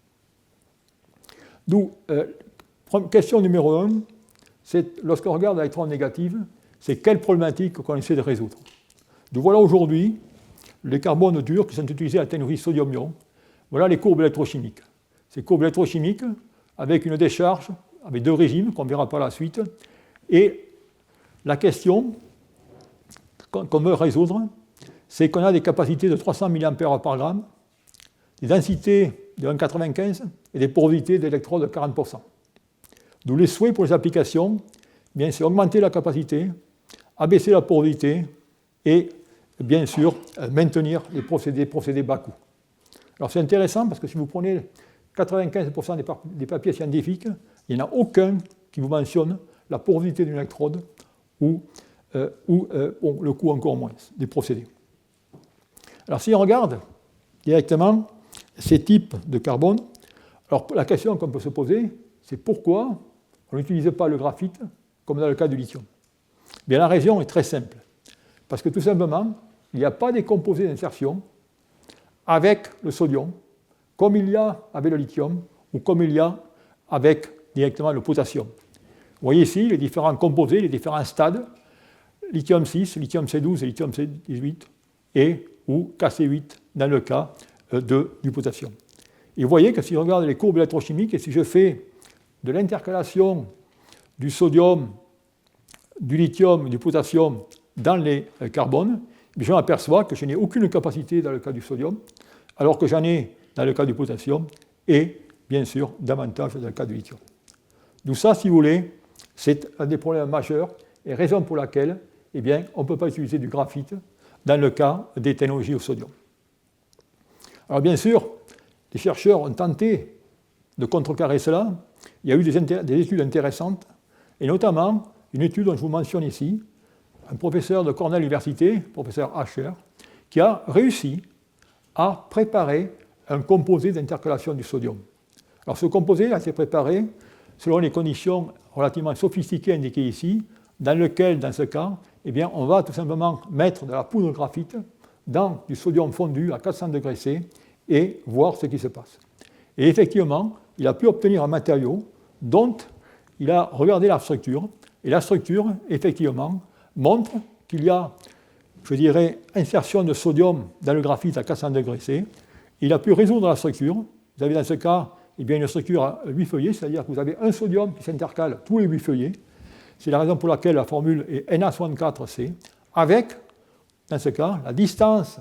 D'où, question numéro 1, c'est lorsqu'on regarde l'électron négative, c'est quelle problématique qu'on essaie de résoudre. Donc voilà aujourd'hui les carbones durs qui sont utilisés à la technologie sodium-ion. Voilà les courbes électrochimiques. Ces courbes électrochimiques avec une décharge, avec deux régimes qu'on verra par la suite. Et la question qu'on veut résoudre, c'est qu'on a des capacités de 300 mA par gramme, des densités de 1,95 et des porosités d'électrodes de 40%. D'où les souhaits pour les applications, eh bien, c'est augmenter la capacité, abaisser la porosité et bien sûr maintenir les procédés bas coût. Alors c'est intéressant parce que si vous prenez 95% des papiers scientifiques, il n'y en a aucun qui vous mentionne la porosité d'une électrode ou le coût encore moins des procédés. Alors si on regarde directement ces types de carbone, alors la question qu'on peut se poser, c'est pourquoi on n'utilise pas le graphite comme dans le cas du lithium. Bien, la raison est très simple. Parce que tout simplement, il n'y a pas des composés d'insertion avec le sodium, comme il y a avec le lithium, ou comme il y a avec directement le potassium. Vous voyez ici les différents composés, les différents stades, lithium 6, lithium C12 et lithium C18, et ou Kc8 dans le cas du potassium. Et vous voyez que si je regarde les courbes électrochimiques, et si je fais de l'intercalation du sodium, du lithium et du potassium dans les carbones, je m'aperçois que je n'ai aucune capacité dans le cas du sodium, alors que j'en ai dans le cas du potassium, et bien sûr davantage dans le cas du lithium. D'où ça, si vous voulez, c'est un des problèmes majeurs, et raison pour laquelle on ne peut pas utiliser du graphite dans le cas des technologies au sodium. Alors bien sûr, les chercheurs ont tenté de contrecarrer cela. Il y a eu des études intéressantes, et notamment une étude dont je vous mentionne ici, un professeur de Cornell University, professeur Asher, qui a réussi à préparer un composé d'intercalation du sodium. Alors ce composé a été préparé selon les conditions relativement sophistiquées indiquées ici, dans lequel, dans ce cas, on va tout simplement mettre de la poudre de graphite dans du sodium fondu à 400 degrés C et voir ce qui se passe. Et effectivement, il a pu obtenir un matériau dont il a regardé la structure, et la structure, effectivement, montre qu'il y a, je dirais, insertion de sodium dans le graphite à 400 degrés C. Il a pu résoudre la structure. Vous avez dans ce cas une structure à 8 feuillets, c'est-à-dire que vous avez un sodium qui s'intercale tous les 8 feuillets. C'est la raison pour laquelle la formule est Na64C, avec, dans ce cas, la distance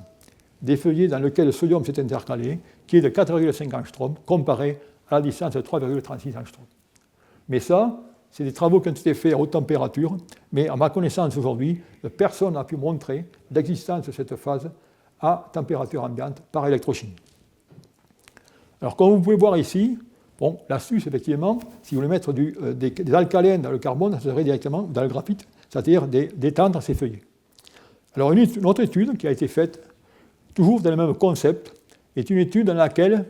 des feuillets dans lesquels le sodium s'est intercalé, qui est de 4,5 angstroms, comparée à la distance de 3,36 angstroms. Mais ça, c'est des travaux qui ont été faits à haute température, mais à ma connaissance aujourd'hui, personne n'a pu montrer l'existence de cette phase à température ambiante par électrochimie. Alors, comme vous pouvez voir ici, l'astuce, effectivement, si vous voulez mettre des alcalènes dans le carbone, ça serait directement dans le graphite, c'est-à-dire d'étendre ces feuillets. Alors, une autre étude qui a été faite, toujours dans le même concept, est une étude dans laquelle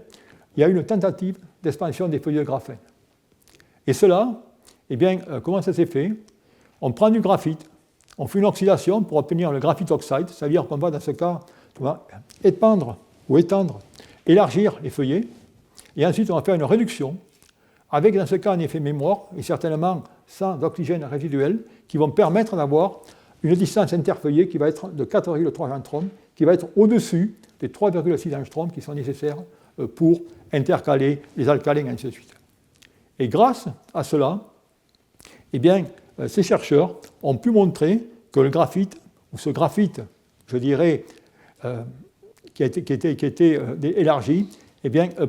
il y a une tentative d'expansion des feuillets de graphène. Et cela, comment ça s'est fait? On prend du graphite, on fait une oxydation pour obtenir le graphite oxide, c'est-à-dire qu'on va, dans ce cas, étendre, élargir les feuillets, et ensuite on va faire une réduction, avec dans ce cas un effet mémoire, et certainement sans oxygène résiduel, qui vont permettre d'avoir une distance interfeuillée qui va être de 4,3 angstroms, qui va être au-dessus des 3,6 angstroms qui sont nécessaires pour intercaler les alcalins, et ainsi de suite. Et grâce à cela, ces chercheurs ont pu montrer que le graphite, ou ce graphite, je dirais, qui a été élargi,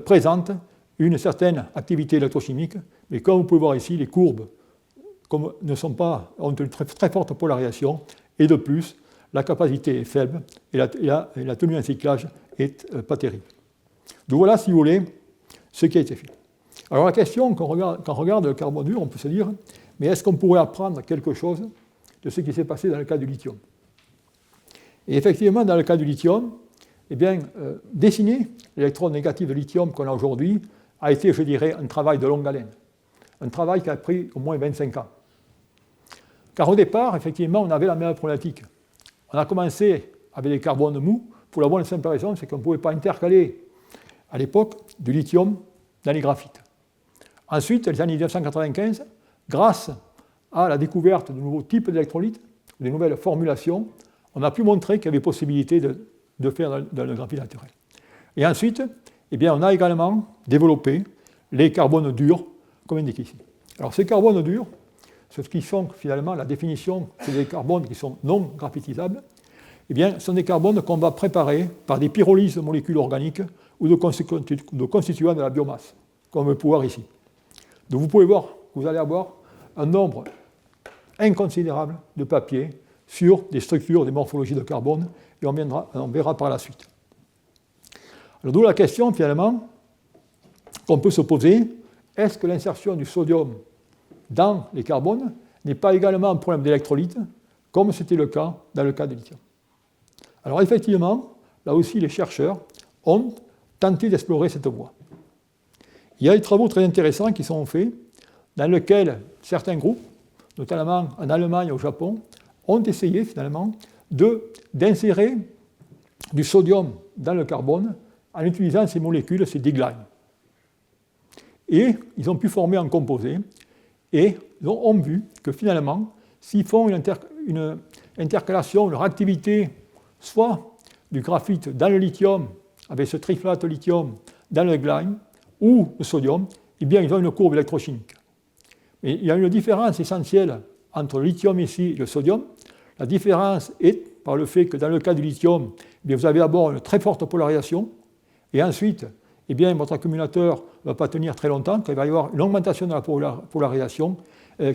présente une certaine activité électrochimique, mais comme vous pouvez voir ici, les courbes ont une très forte polarisation, et de plus, la capacité est faible, et la tenue en cyclage n'est pas terrible. Donc voilà, si vous voulez, ce qui a été fait. Alors la question, quand on regarde le carbone dur, on peut se dire, mais est-ce qu'on pourrait apprendre quelque chose de ce qui s'est passé dans le cas du lithium? Et effectivement, dans le cas du lithium, dessiner l'électrode négative de lithium qu'on a aujourd'hui a été, je dirais, un travail de longue haleine. Un travail qui a pris au moins 25 ans. Car au départ, effectivement, on avait la même problématique. On a commencé avec des carbones mous, pour la bonne et simple raison, c'est qu'on ne pouvait pas intercaler, à l'époque, du lithium dans les graphites. Ensuite, les années 1995, grâce à la découverte de nouveaux types d'électrolytes, de nouvelles formulations, on a pu montrer qu'il y avait possibilité de faire dans le graphite naturel. Et ensuite, on a également développé les carbones durs, comme indiqué ici. Alors ces carbones durs, ce qui sont finalement la définition, c'est des carbones qui sont non graphitisables, sont des carbones qu'on va préparer par des pyrolyses de molécules organiques ou de constituants de la biomasse, comme on peut voir ici. Donc vous pouvez voir, vous allez avoir un nombre inconsidérable de papiers sur des structures, des morphologies de carbone, et on verra par la suite. Alors d'où la question, finalement, qu'on peut se poser, est-ce que l'insertion du sodium dans les carbones n'est pas également un problème d'électrolyte, comme c'était le cas dans le cas du lithium? Alors effectivement, là aussi les chercheurs ont tenté d'explorer cette voie. Il y a des travaux très intéressants qui sont faits, dans lesquels certains groupes, notamment en Allemagne et au Japon, ont essayé finalement d'insérer du sodium dans le carbone en utilisant ces molécules, ces D-glymes. Et ils ont pu former un composé, et ils ont vu que finalement, s'ils font une intercalation, une réactivité, soit du graphite dans le lithium, avec ce triflate lithium dans le glyme, ou le sodium, eh bien, ils ont une courbe électrochimique. Mais il y a une différence essentielle entre le lithium ici et le sodium. La différence est par le fait que dans le cas du lithium, eh bien, vous avez d'abord une très forte polarisation, et ensuite, eh bien, votre accumulateur ne va pas tenir très longtemps, car il va y avoir une augmentation de la polarisation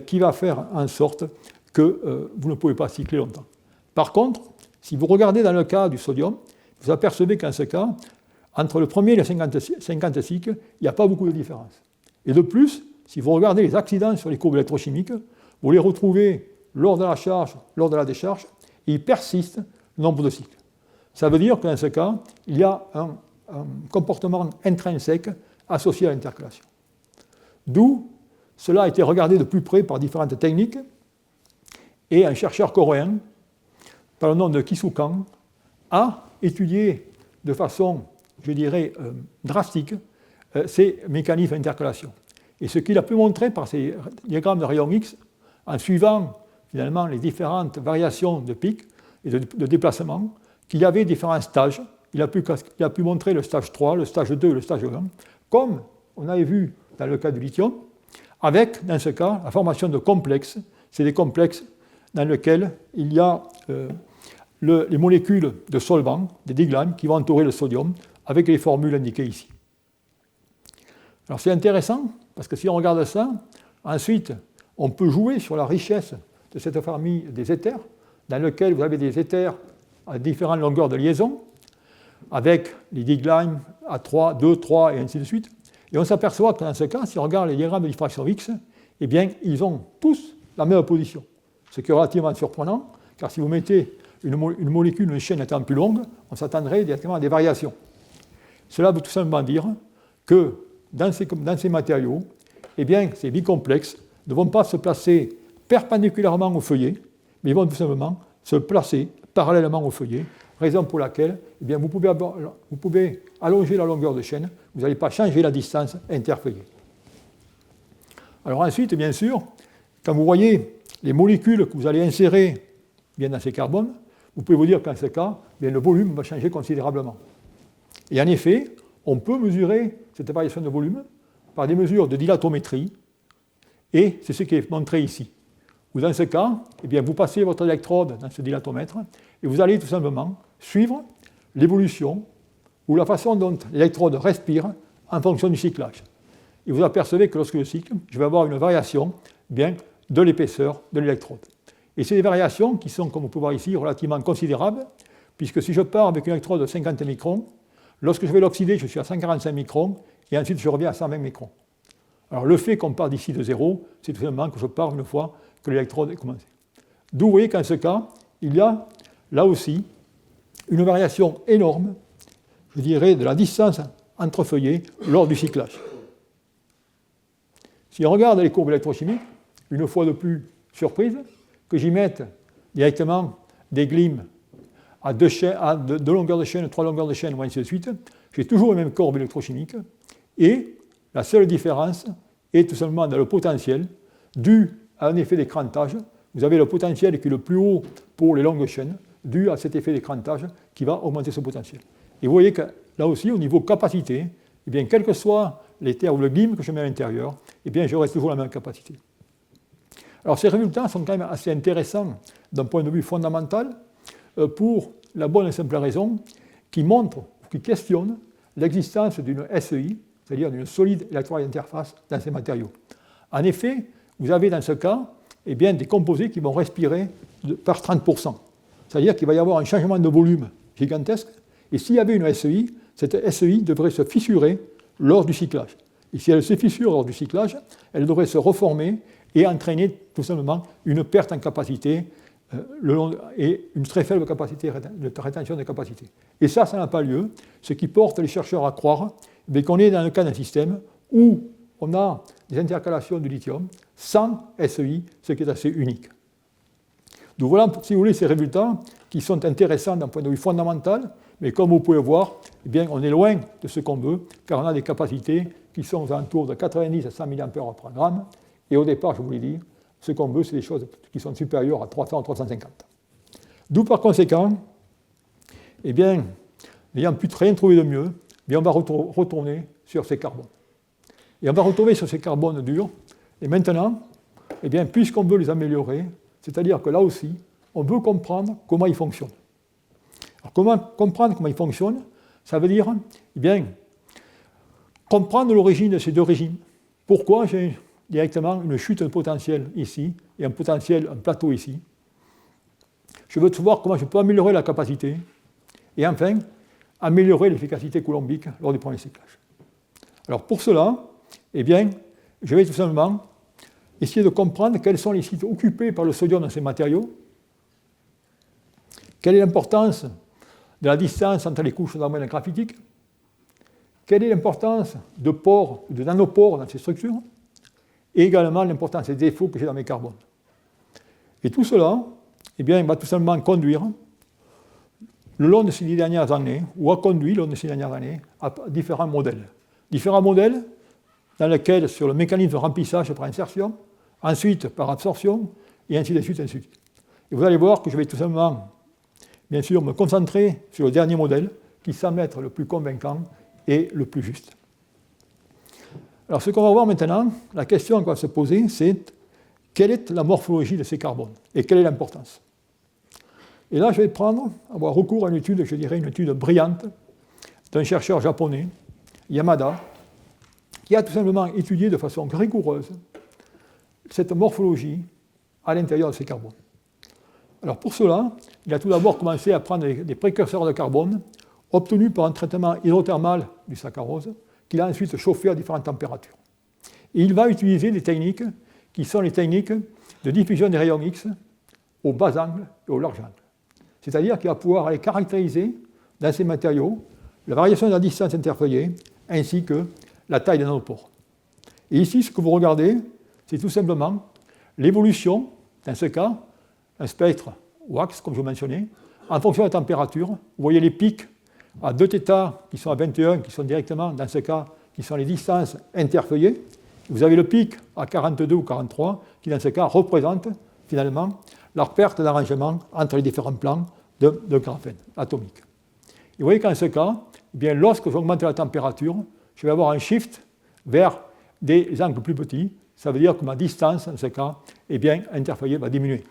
qui va faire en sorte que vous ne pouvez pas cycler longtemps. Par contre, si vous regardez dans le cas du sodium, vous apercevez qu'en ce cas, entre le premier et le 50 cycles, il n'y a pas beaucoup de différence. Et de plus, si vous regardez les accidents sur les courbes électrochimiques, vous les retrouvez lors de la charge, lors de la décharge, et ils persistent le nombre de cycles. Ça veut dire qu'en ce cas, il y a un comportement intrinsèque associé à l'intercalation. D'où cela a été regardé de plus près par différentes techniques, et un chercheur coréen, par le nom de Kisukan, a étudié de façon, je dirais, drastique ces mécanismes d'intercalation. Et ce qu'il a pu montrer par ces diagrammes de rayons X, en suivant finalement les différentes variations de pic et de déplacement, qu'il y avait différents stages. Il a pu montrer le stage 3, le stage 2 et le stage 1, comme on avait vu dans le cas du lithium, avec, dans ce cas, la formation de complexes. C'est des complexes dans lesquels il y a les molécules de solvant, des D-glymes, qui vont entourer le sodium, avec les formules indiquées ici. Alors c'est intéressant, parce que si on regarde ça, ensuite, on peut jouer sur la richesse de cette famille des éthers, dans lequel vous avez des éthers à différentes longueurs de liaison, avec les D-glymes à 3, 2, 3 et ainsi de suite. Et on s'aperçoit que dans ce cas, si on regarde les diagrammes de diffraction X, eh bien, ils ont tous la même position. Ce qui est relativement surprenant, car si vous mettez une molécule, une chaîne étant plus longue, on s'attendrait directement à des variations. Cela veut tout simplement dire que dans ces matériaux, eh bien, ces bicomplexes ne vont pas se placer perpendiculairement au feuillet, mais ils vont tout simplement se placer parallèlement au feuillet, raison pour laquelle eh bien, vous pouvez allonger la longueur de chaîne, vous n'allez pas changer la distance interfeuillée. Alors ensuite, bien sûr, quand vous voyez les molécules que vous allez insérer bien dans ces carbones, vous pouvez vous dire qu'en ce cas, bien, le volume va changer considérablement. Et en effet, on peut mesurer cette variation de volume par des mesures de dilatométrie, et c'est ce qui est montré ici. Ou dans ce cas, eh bien, vous passez votre électrode dans ce dilatomètre, et vous allez tout simplement suivre l'évolution ou la façon dont l'électrode respire en fonction du cyclage. Et vous apercevez que lorsque je cycle, je vais avoir une variation bien, de l'épaisseur de l'électrode. Et c'est des variations qui sont, comme vous pouvez voir ici, relativement considérables, puisque si je pars avec une électrode de 50 microns, lorsque je vais l'oxyder, je suis à 145 microns, et ensuite je reviens à 120 microns. Alors le fait qu'on part d'ici de zéro, c'est tout simplement que je pars une fois que l'électrode est commencée. D'où vous voyez qu'en ce cas, il y a là aussi une variation énorme, je dirais, de la distance entre feuillets lors du cyclage. Si on regarde les courbes électrochimiques, une fois de plus, surprise, que j'y mette directement des glimes à deux longueurs de chaîne, 3 longueurs de chaîne, ou ainsi de suite, j'ai toujours les mêmes courbes électrochimiques, et la seule différence est tout simplement dans le potentiel, dû à un effet d'écrantage. Vous avez le potentiel qui est le plus haut pour les longues chaînes, dû à cet effet d'écrantage qui va augmenter ce potentiel. Et vous voyez que là aussi, au niveau capacité, eh bien, quel que soit l'éther ou le glim que je mets à l'intérieur, eh bien, j'aurai toujours la même capacité. Alors ces résultats sont quand même assez intéressants d'un point de vue fondamental pour la bonne et simple raison qui montrent, qui questionnent l'existence d'une SEI, c'est-à-dire d'une solide électrolyte interface dans ces matériaux. En effet, vous avez dans ce cas eh bien, des composés qui vont respirer par 30%. C'est-à-dire qu'il va y avoir un changement de volume gigantesque, et s'il y avait une SEI, cette SEI devrait se fissurer lors du cyclage. Et si elle se fissure lors du cyclage, elle devrait se reformer et entraîner tout simplement une perte en capacité et une très faible capacité de rétention de capacité. Et ça n'a pas lieu, ce qui porte les chercheurs à croire qu'on est dans le cas d'un système où on a des intercalations du lithium sans SEI, ce qui est assez unique. Donc voilà, si vous voulez, ces résultats qui sont intéressants d'un point de vue fondamental, mais comme vous pouvez voir, eh bien, on est loin de ce qu'on veut, car on a des capacités qui sont aux alentours de 90 à 100 mAh par gramme, et au départ, je vous l'ai dit, ce qu'on veut, c'est des choses qui sont supérieures à 300 à 350. D'où par conséquent, eh bien, n'ayant plus rien trouvé de mieux, eh bien, on va retourner sur ces carbones. Et on va retourner sur ces carbones durs, et maintenant, eh bien, puisqu'on veut les améliorer, c'est-à-dire que là aussi, on veut comprendre comment ils fonctionnent. Alors, comment comprendre comment ils fonctionnent? Ça veut dire, eh bien, comprendre l'origine de ces deux régimes. Pourquoi j'ai directement une chute de potentiel ici et un plateau ici? Je veux savoir comment je peux améliorer la capacité et enfin, améliorer l'efficacité coulombique lors du premier cyclage. Alors pour cela, eh bien, je vais tout simplement essayer de comprendre quels sont les sites occupés par le sodium dans ces matériaux, quelle est l'importance de la distance entre les couches d'amène graphitique, quelle est l'importance de pores, de nanopores dans ces structures, et également l'importance des défauts que j'ai dans mes carbones. Et tout cela, eh bien, va tout simplement conduire, le long de ces 10 dernières années, ou a conduit le long de ces dernières années, à différents modèles. Différents modèles dans lesquels, sur le mécanisme de remplissage par insertion, ensuite par absorption, et ainsi de suite, ainsi de suite. Et vous allez voir que je vais tout simplement, bien sûr, me concentrer sur le dernier modèle, qui semble être le plus convaincant et le plus juste. Alors, ce qu'on va voir maintenant, la question qu'on va se poser, c'est quelle est la morphologie de ces carbones et quelle est l'importance? Et là, je vais avoir recours à une étude, je dirais une étude brillante, d'un chercheur japonais, Yamada, qui a tout simplement étudié de façon rigoureuse cette morphologie à l'intérieur de ces carbones. Alors pour cela, il a tout d'abord commencé à prendre des précurseurs de carbone obtenus par un traitement hydrothermal du saccharose, qu'il a ensuite chauffé à différentes températures. Et il va utiliser des techniques qui sont les techniques de diffusion des rayons X au bas angle et au large angle. C'est-à-dire qu'il va pouvoir aller caractériser dans ces matériaux la variation de la distance interfeuillée ainsi que la taille des nanopores. Et ici, ce que vous regardez, c'est tout simplement l'évolution, dans ce cas, un spectre wax, comme je mentionnais, en fonction de la température. Vous voyez les pics à 2 θ qui sont à 21, qui sont directement, dans ce cas, qui sont les distances interfeuillées. Vous avez le pic à 42 ou 43, qui dans ce cas représente finalement la perte d'arrangement entre les différents plans de graphène atomique. Et vous voyez qu'en ce cas, eh bien, lorsque j'augmente la température, je vais avoir un shift vers des angles plus petits. Ça veut dire que ma distance, dans ce cas, eh bien, interfeuillée va diminuer.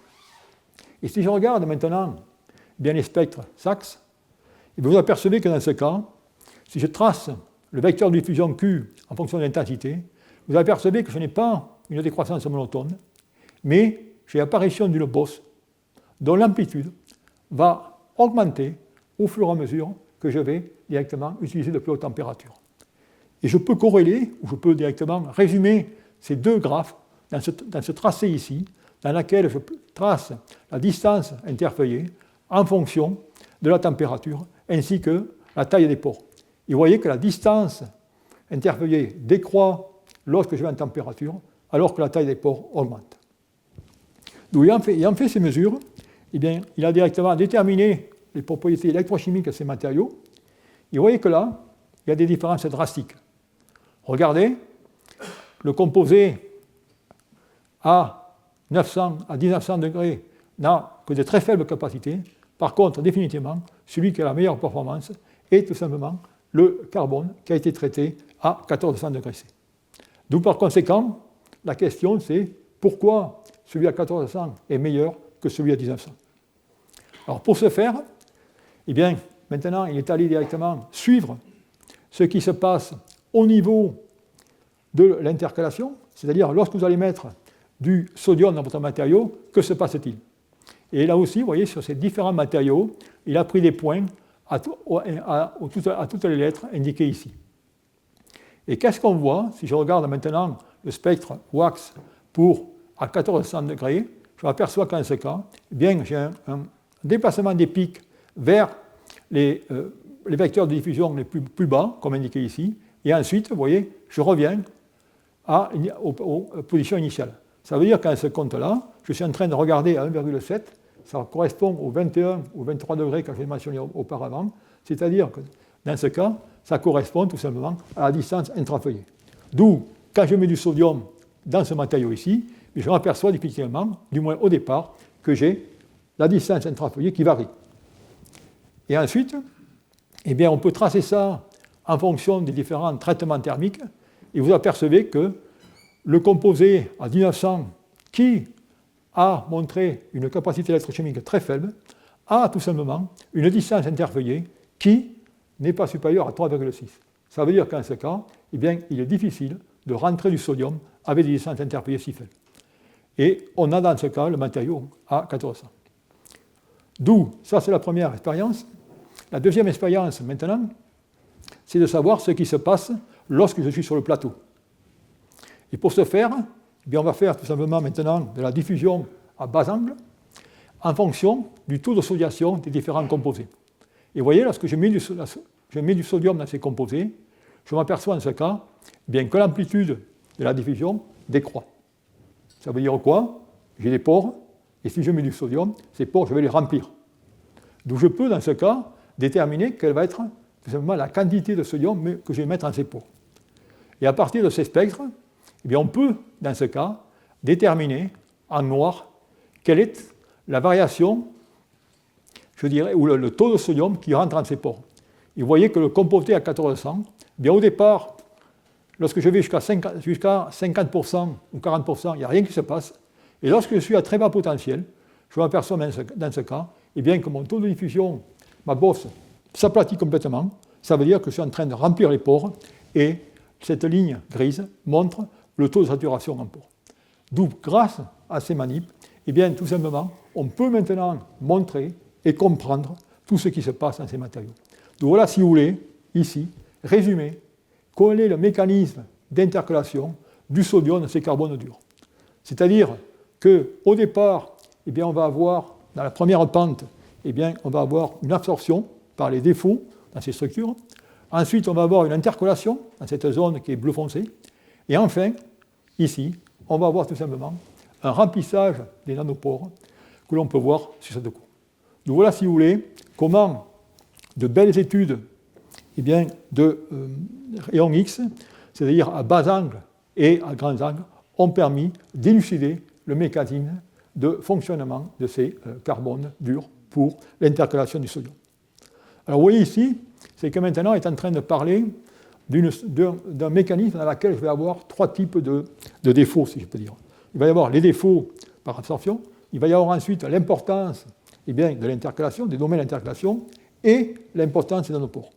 Et si je regarde maintenant eh bien, les spectres Sachs, vous apercevez que dans ce cas, si je trace le vecteur de diffusion Q en fonction de l'intensité, vous apercevez que je n'ai pas une décroissance monotone, mais j'ai l'apparition d'une bosse dont l'amplitude va augmenter au fur et à mesure que je vais directement utiliser de plus hautes températures. Et je peux corréler, ou je peux directement résumer ces deux graphes dans ce tracé ici, dans lequel je trace la distance interfeuillée en fonction de la température, ainsi que la taille des pores. Et vous voyez que la distance interfeuillée décroît lorsque je vais en température, alors que la taille des pores augmente. Donc, ayant fait ces mesures, eh bien, il a directement déterminé les propriétés électrochimiques de ces matériaux. Et vous voyez que là, il y a des différences drastiques. Regardez, le composé à 1900 degrés n'a que de très faibles capacités. Par contre, définitivement, celui qui a la meilleure performance est tout simplement le carbone qui a été traité à 1400 degrés C. D'où par conséquent, la question c'est pourquoi celui à 1400 est meilleur que celui à 1900. Alors pour ce faire, eh bien, maintenant il est allé directement suivre ce qui se passe au niveau de l'intercalation, c'est-à-dire lorsque vous allez mettre du sodium dans votre matériau, que se passe-t-il? Et là aussi, vous voyez, sur ces différents matériaux, il a pris des points à toutes les lettres indiquées ici. Et qu'est-ce qu'on voit? Si je regarde maintenant le spectre wax à 1400 degrés, je m'aperçois qu'en ce cas, eh bien, j'ai un déplacement des pics vers les vecteurs de diffusion les plus bas, comme indiqué ici, et ensuite, vous voyez, je reviens aux positions initiales. Ça veut dire qu'à ce compte-là, je suis en train de regarder à 1,7, ça correspond aux 21 ou 23 degrés que j'ai mentionné auparavant, c'est-à-dire que dans ce cas, ça correspond tout simplement à la distance intrafeuillée. D'où, quand je mets du sodium dans ce matériau ici, je m'aperçois effectivement, du moins au départ, que j'ai la distance intrafeuillée qui varie. Et ensuite, eh bien, on peut tracer ça en fonction des différents traitements thermiques, et vous apercevez que le composé à 1900, qui a montré une capacité électrochimique très faible, a tout simplement une distance interfeuillée qui n'est pas supérieure à 3,6. Ça veut dire qu'en ce cas, eh bien, il est difficile de rentrer du sodium avec des distances interfeuillées si faibles. Et on a dans ce cas le matériau à 1400. D'où, ça c'est la première expérience. La deuxième expérience maintenant, c'est de savoir ce qui se passe lorsque je suis sur le plateau. Et pour ce faire, eh bien, on va faire tout simplement maintenant de la diffusion à bas angle en fonction du taux de sodiation des différents composés. Et vous voyez, lorsque je mets du sodium dans ces composés, je m'aperçois en ce cas eh bien, que l'amplitude de la diffusion décroît. Ça veut dire quoi? J'ai des pores, et si je mets du sodium, ces pores, je vais les remplir. D'où je peux, dans ce cas, déterminer quelle va être tout simplement la quantité de sodium que je vais mettre dans ces pores. Et à partir de ces spectres, eh bien, on peut, dans ce cas, déterminer en noir quelle est la variation, je dirais, ou le taux de sodium qui rentre dans ces pores. Et vous voyez que le composé à 1400, eh bien, au départ, lorsque je vais jusqu'à 50% ou 40%, il n'y a rien qui se passe. Et lorsque je suis à très bas potentiel, je m'aperçois dans ce cas eh bien, que mon taux de diffusion, ma bosse, s'aplatit complètement. Ça veut dire que je suis en train de remplir les pores et cette ligne grise montre le taux de saturation en pores. D'où, grâce à ces manips, eh bien, tout simplement, on peut maintenant montrer et comprendre tout ce qui se passe dans ces matériaux. Donc voilà, si vous voulez, ici, résumé, quel est le mécanisme d'intercalation du sodium dans ces carbones durs. C'est-à-dire qu'au départ, eh bien, on va avoir, dans la première pente, eh bien, on va avoir une absorption par les défauts dans ces structures. Ensuite, on va avoir une intercalation dans cette zone qui est bleu foncé. Et enfin, ici, on va avoir tout simplement un remplissage des nanopores que l'on peut voir sur cette courbe. Donc voilà, si vous voulez, comment de belles études eh bien, de rayons X, c'est-à-dire à bas angle et à grands angles, ont permis d'élucider le mécanisme de fonctionnement de ces carbones durs pour l'intercalation du sodium. Alors vous voyez ici, c'est que maintenant on est en train de parler d'un mécanisme dans lequel je vais avoir trois types de défauts, si je peux dire. Il va y avoir les défauts par absorption, il va y avoir ensuite l'importance eh bien, de l'intercalation, des domaines d'intercalation, et l'importance des nanopores.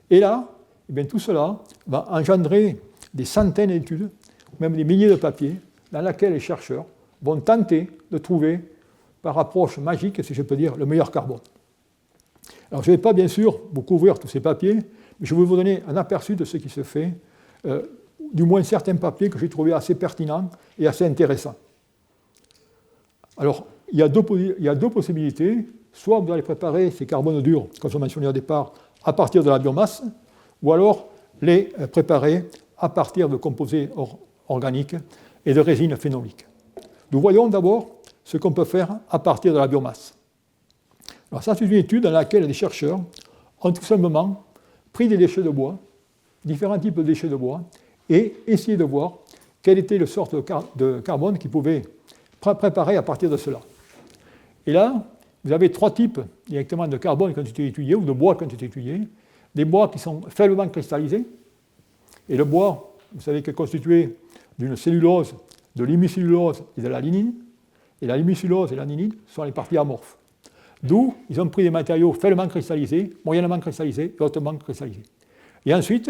Et là, eh bien, tout cela va engendrer des centaines d'études, même des milliers de papiers, dans lesquels les chercheurs vont tenter de trouver, par approche magique, si je peux dire, le meilleur carbone. Alors je ne vais pas bien sûr vous couvrir tous ces papiers, mais je vais vous donner un aperçu de ce qui se fait, du moins certains papiers que j'ai trouvés assez pertinents et assez intéressants. Alors, il y a deux possibilités. Soit vous allez préparer ces carbones durs, comme je mentionnais au départ, à partir de la biomasse, ou alors les préparer à partir de composés organiques et de résines phénoliques. Nous voyons d'abord ce qu'on peut faire à partir de la biomasse. Alors ça, c'est une étude dans laquelle les chercheurs ont tout simplement pris des déchets de bois, différents types de déchets de bois, et essayé de voir quelle était la sorte de carbone qu'ils pouvaient préparer à partir de cela. Et là, vous avez trois types directement de carbone qui ont été étudiés, ou de bois qui ont été étudiés. Des bois qui sont faiblement cristallisés. Et le bois, vous savez, qui est constitué d'une cellulose, de l'hémicellulose et de la lignine. Et la hémicellulose et la lignine sont les parties amorphes. D'où ils ont pris des matériaux faiblement cristallisés, moyennement cristallisés et hautement cristallisés. Et ensuite,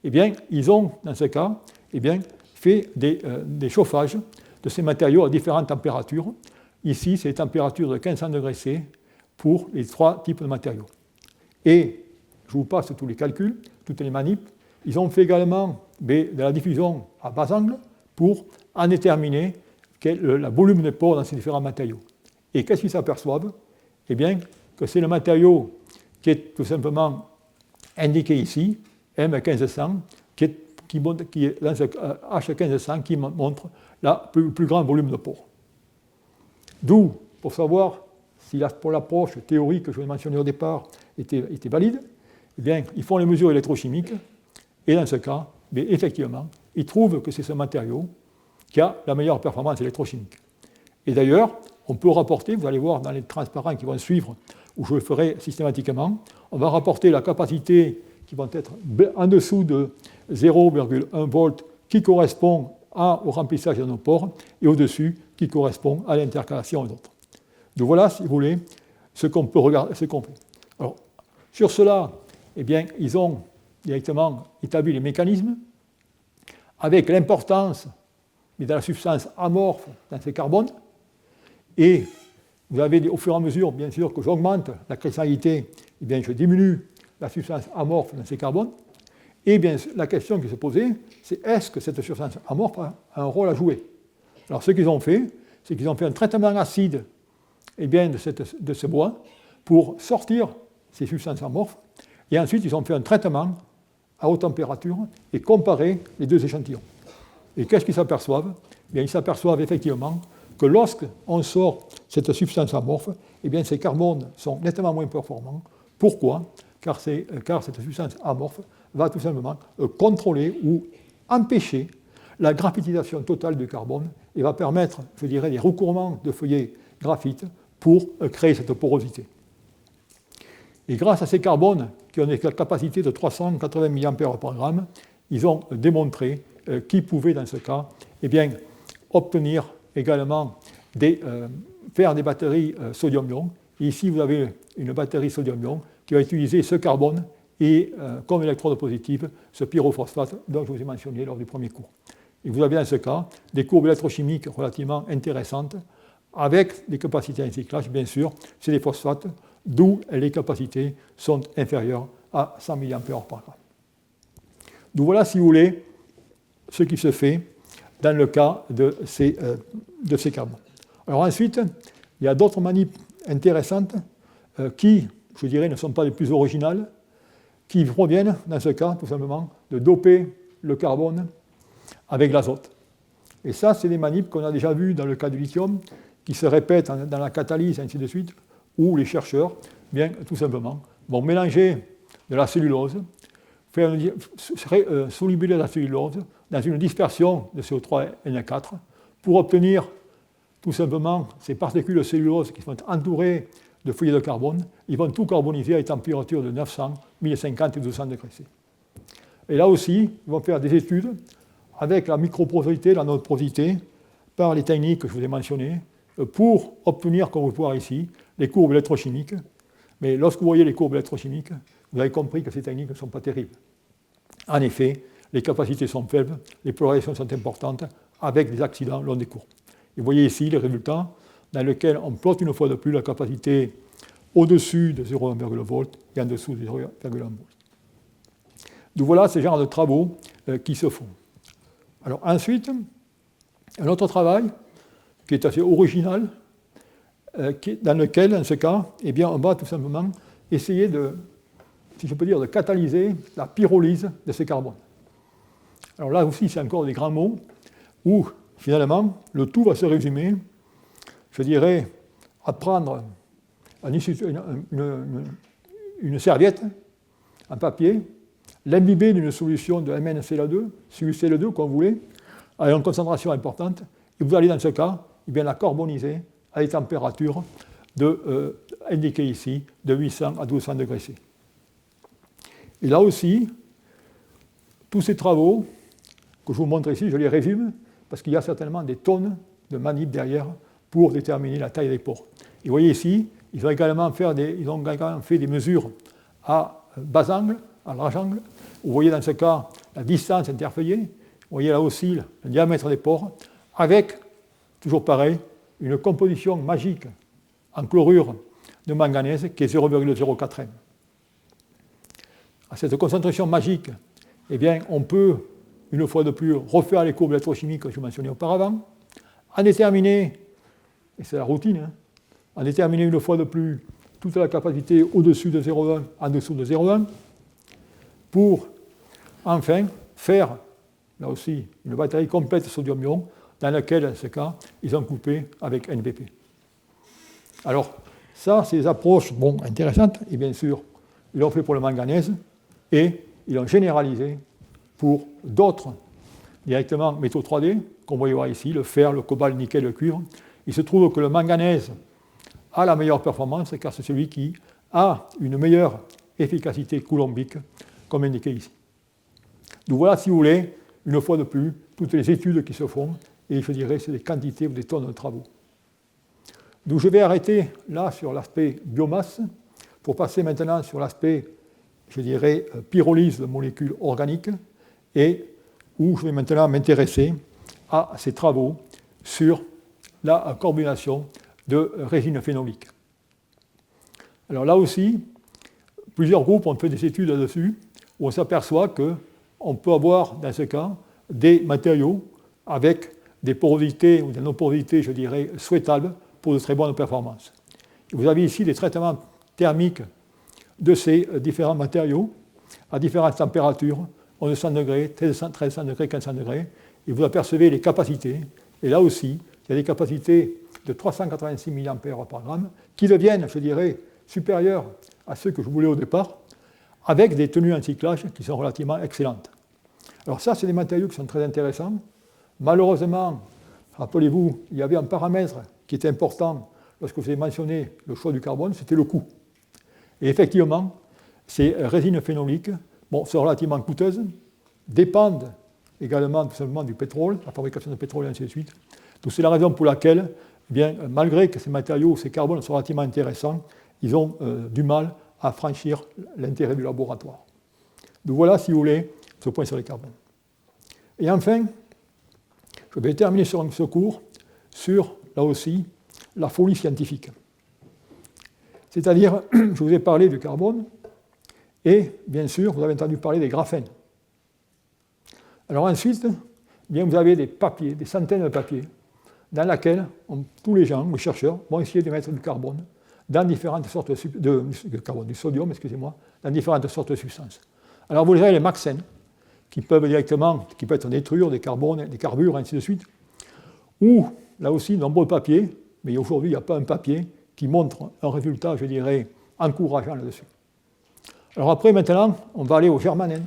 eh bien, ils ont, dans ce cas, eh bien, fait des chauffages de ces matériaux à différentes températures. Ici, c'est les températures de 1500 degrés C pour les trois types de matériaux. Et je vous passe tous les calculs, toutes les manips. ils ont fait également de la diffusion à bas angle pour en déterminer le volume de pores dans ces différents matériaux. Et qu'est-ce qu'ils s'aperçoivent? Eh bien, que c'est le matériau qui est tout simplement indiqué ici, M1500, qui est dans ce H1500 qui montre le plus grand volume de pores. D'où, pour savoir si pour l'approche théorique que je mentionnais au départ était valide, eh bien, ils font les mesures électrochimiques, et dans ce cas, effectivement, ils trouvent que c'est ce matériau qui a la meilleure performance électrochimique. Et d'ailleurs, on peut rapporter, vous allez voir dans les transparents qui vont suivre, où je le ferai systématiquement, on va rapporter la capacité qui va être en dessous de 0,1 volt qui correspond au remplissage de nos pores et au-dessus qui correspond à l'intercalation d'autres. Donc voilà, si vous voulez, ce qu'on peut regarder, ce qu'on fait. Alors, sur cela, eh bien, ils ont directement établi les mécanismes avec l'importance de la substance amorphe dans ces carbones. Et vous avez, au fur et à mesure, bien sûr, que j'augmente la cristallinité, eh bien, je diminue la substance amorphe dans ces carbones. Et bien, la question qui se posait, c'est est-ce que cette substance amorphe a un rôle à jouer? Alors, ce qu'ils ont fait, c'est qu'ils ont fait un traitement acide eh bien, de ce bois pour sortir ces substances amorphes. Et ensuite, ils ont fait un traitement à haute température et comparer les deux échantillons. Et qu'est-ce qu'ils s'aperçoivent? Eh bien, ils s'aperçoivent effectivement que lorsqu'on sort cette substance amorphe, eh bien, ces carbones sont nettement moins performants. Pourquoi? Car cette substance amorphe va tout simplement contrôler ou empêcher la graphitisation totale du carbone et va permettre, je dirais, des recouvrements de feuillets graphite pour créer cette porosité. Et grâce à ces carbones qui ont une capacité de 380 mA par gramme, ils ont démontré qu'ils pouvaient, dans ce cas, eh bien, obtenir également faire des batteries sodium-ion. Ici, vous avez une batterie sodium-ion qui va utiliser ce carbone et, comme électrode positive, ce pyrophosphate dont je vous ai mentionné lors du premier cours. Et vous avez dans ce cas des courbes électrochimiques relativement intéressantes avec des capacités en cyclage, bien sûr, c'est des phosphates, d'où les capacités sont inférieures à 100 mA par gramme. Donc voilà, si vous voulez, ce qui se fait dans le cas de ces carbones. Alors ensuite, il y a d'autres manips intéressantes qui, je dirais, ne sont pas les plus originales, qui proviennent, dans ce cas, tout simplement, de doper le carbone avec l'azote. Et ça, c'est des manips qu'on a déjà vues dans le cas du lithium, qui se répètent dans la catalyse, et ainsi de suite, où les chercheurs, bien, tout simplement, vont mélanger de la cellulose, solubiler la cellulose dans une dispersion de CO3 N4 pour obtenir tout simplement ces particules de cellulose qui sont entourées de feuillets de carbone. Ils vont tout carboniser à une température de 900, 1050 et 200 degrés C. Et là aussi, ils vont faire des études avec la microporosité, la nanoporosité, par les techniques que je vous ai mentionnées, pour obtenir, comme vous pouvez voir ici, les courbes électrochimiques. Mais lorsque vous voyez les courbes électrochimiques, vous avez compris que ces techniques ne sont pas terribles. En effet, les capacités sont faibles, les polarisations sont importantes, avec des accidents long des courbes. Et vous voyez ici les résultats dans lesquels on plotte une fois de plus la capacité au-dessus de 0,1 volt et en dessous de 0,1 volt. Donc voilà ce genre de travaux qui se font. Alors ensuite, un autre travail qui est assez original, dans lequel, dans ce cas, eh bien, on va tout simplement essayer de, si je peux dire, de catalyser la pyrolyse de ces carbones. Alors là aussi, c'est encore des grands mots, où finalement, le tout va se résumer, je dirais, à prendre une serviette, un papier, l'imbiber d'une solution de MnCl2, CuCl2, comme vous voulez, à une concentration importante, et vous allez dans ce cas, eh bien, la carboniser à des températures indiquées ici, de 800 à 1200 degrés C. Et là aussi, tous ces travaux que je vous montre ici, je les résume, parce qu'il y a certainement des tonnes de manips derrière pour déterminer la taille des pores. Et vous voyez ici, ils ont également fait des mesures à bas angle, à large angle. Vous voyez dans ce cas la distance interfeuillée, vous voyez là aussi le diamètre des pores, avec, toujours pareil, une composition magique en chlorure de manganèse qui est 0,04 m. À cette concentration magique eh bien, on peut, une fois de plus, refaire les courbes électrochimiques que je mentionnais auparavant, en déterminer, et c'est la routine, hein, en déterminer une fois de plus toute la capacité au-dessus de 0,1, en dessous de 0,1, pour enfin faire, là aussi, une batterie complète sodium-ion, dans laquelle, dans ce cas, ils ont coupé avec NBP. Alors, ça, c'est des approches intéressantes, et bien sûr, ils l'ont fait pour le manganèse, et ils l'ont généralisé pour d'autres, directement métaux 3D, qu'on voit voir ici, le fer, le cobalt, le nickel, le cuivre. Il se trouve que le manganèse a la meilleure performance, car c'est celui qui a une meilleure efficacité coulombique, comme indiqué ici. Donc voilà, si vous voulez, une fois de plus, toutes les études qui se font, et je dirais c'est des quantités ou des tonnes de travaux. Donc je vais arrêter là sur l'aspect biomasse, pour passer maintenant sur l'aspect, je dirais, pyrolyse de molécules organiques, et où je vais maintenant m'intéresser à ces travaux sur la carbonation de résine phénolique. Alors là aussi, plusieurs groupes ont fait des études là-dessus, où on s'aperçoit qu'on peut avoir, dans ce cas, des matériaux avec des porosités ou des non-porosités, je dirais, souhaitables pour de très bonnes performances. Et vous avez ici des traitements thermiques de ces différents matériaux à différentes températures, 1100 degrés, 1300 degrés, 1500 degrés, et vous apercevez les capacités. Et là aussi, il y a des capacités de 386 mA par gramme qui deviennent, je dirais, supérieures à ceux que je voulais au départ, avec des tenues en cyclage qui sont relativement excellentes. Alors ça, c'est des matériaux qui sont très intéressants. Malheureusement, rappelez-vous, il y avait un paramètre qui était important lorsque vous avez mentionné le choix du carbone, c'était le coût. Et effectivement, ces résines phénoliques sont relativement coûteuses, dépendent également tout simplement du pétrole, la fabrication de pétrole et ainsi de suite. Donc c'est la raison pour laquelle, eh bien, malgré que ces matériaux, ces carbones sont relativement intéressants, ils ont du mal à franchir l'intérêt du laboratoire. Donc voilà, si vous voulez, ce point sur les carbones. Et enfin, je vais terminer sur ce cours sur, là aussi, la folie scientifique. C'est-à-dire, je vous ai parlé du carbone, et bien sûr, vous avez entendu parler des graphènes. Alors ensuite, bien, vous avez des papiers, des centaines de papiers, dans lesquels tous les gens, les chercheurs, vont essayer de mettre du carbone dans différentes sortes du sodium, excusez-moi, dans différentes sortes de substances. Alors vous avez les MAXEN, qui peuvent être des truures, des carbones, des carbures, ainsi de suite, ou, là aussi, de nombreux papiers, mais aujourd'hui, il n'y a pas un papier qui montre un résultat, je dirais, encourageant là-dessus. Alors après, maintenant, on va aller aux germanènes.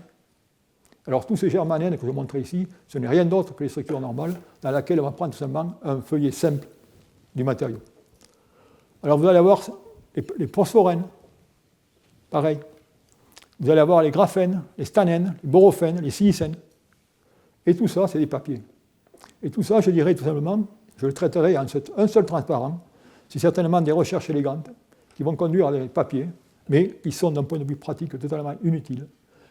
Alors tous ces germanènes que je montrais ici, ce n'est rien d'autre que les structures normales dans lesquelles on va prendre tout simplement un feuillet simple du matériau. Alors vous allez avoir les phosphorènes, pareil. Vous allez avoir les graphènes, les stanènes, les borophènes, les silicènes. Et tout ça, c'est des papiers. Et tout ça, je dirais tout simplement, je le traiterai en un seul transparent. C'est certainement des recherches élégantes qui vont conduire à des papiers, mais qui sont d'un point de vue pratique totalement inutiles,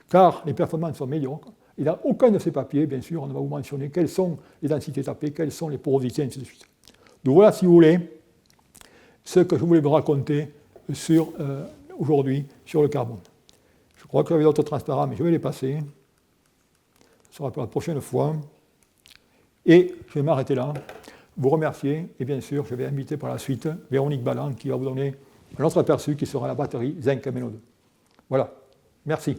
car les performances sont médiocres. Et dans aucun de ces papiers, bien sûr, on va vous mentionner quelles sont les densités tapées, quelles sont les porosités, ainsi de suite. Donc voilà, si vous voulez, ce que je voulais vous raconter aujourd'hui sur le carbone. Je crois que j'avais d'autres transparents, mais je vais les passer. Ce sera pour la prochaine fois. Et je vais m'arrêter là, vous remercier, et bien sûr, je vais inviter par la suite Véronique Balland qui va vous donner un autre aperçu qui sera la batterie zinc MnO2. Voilà, merci.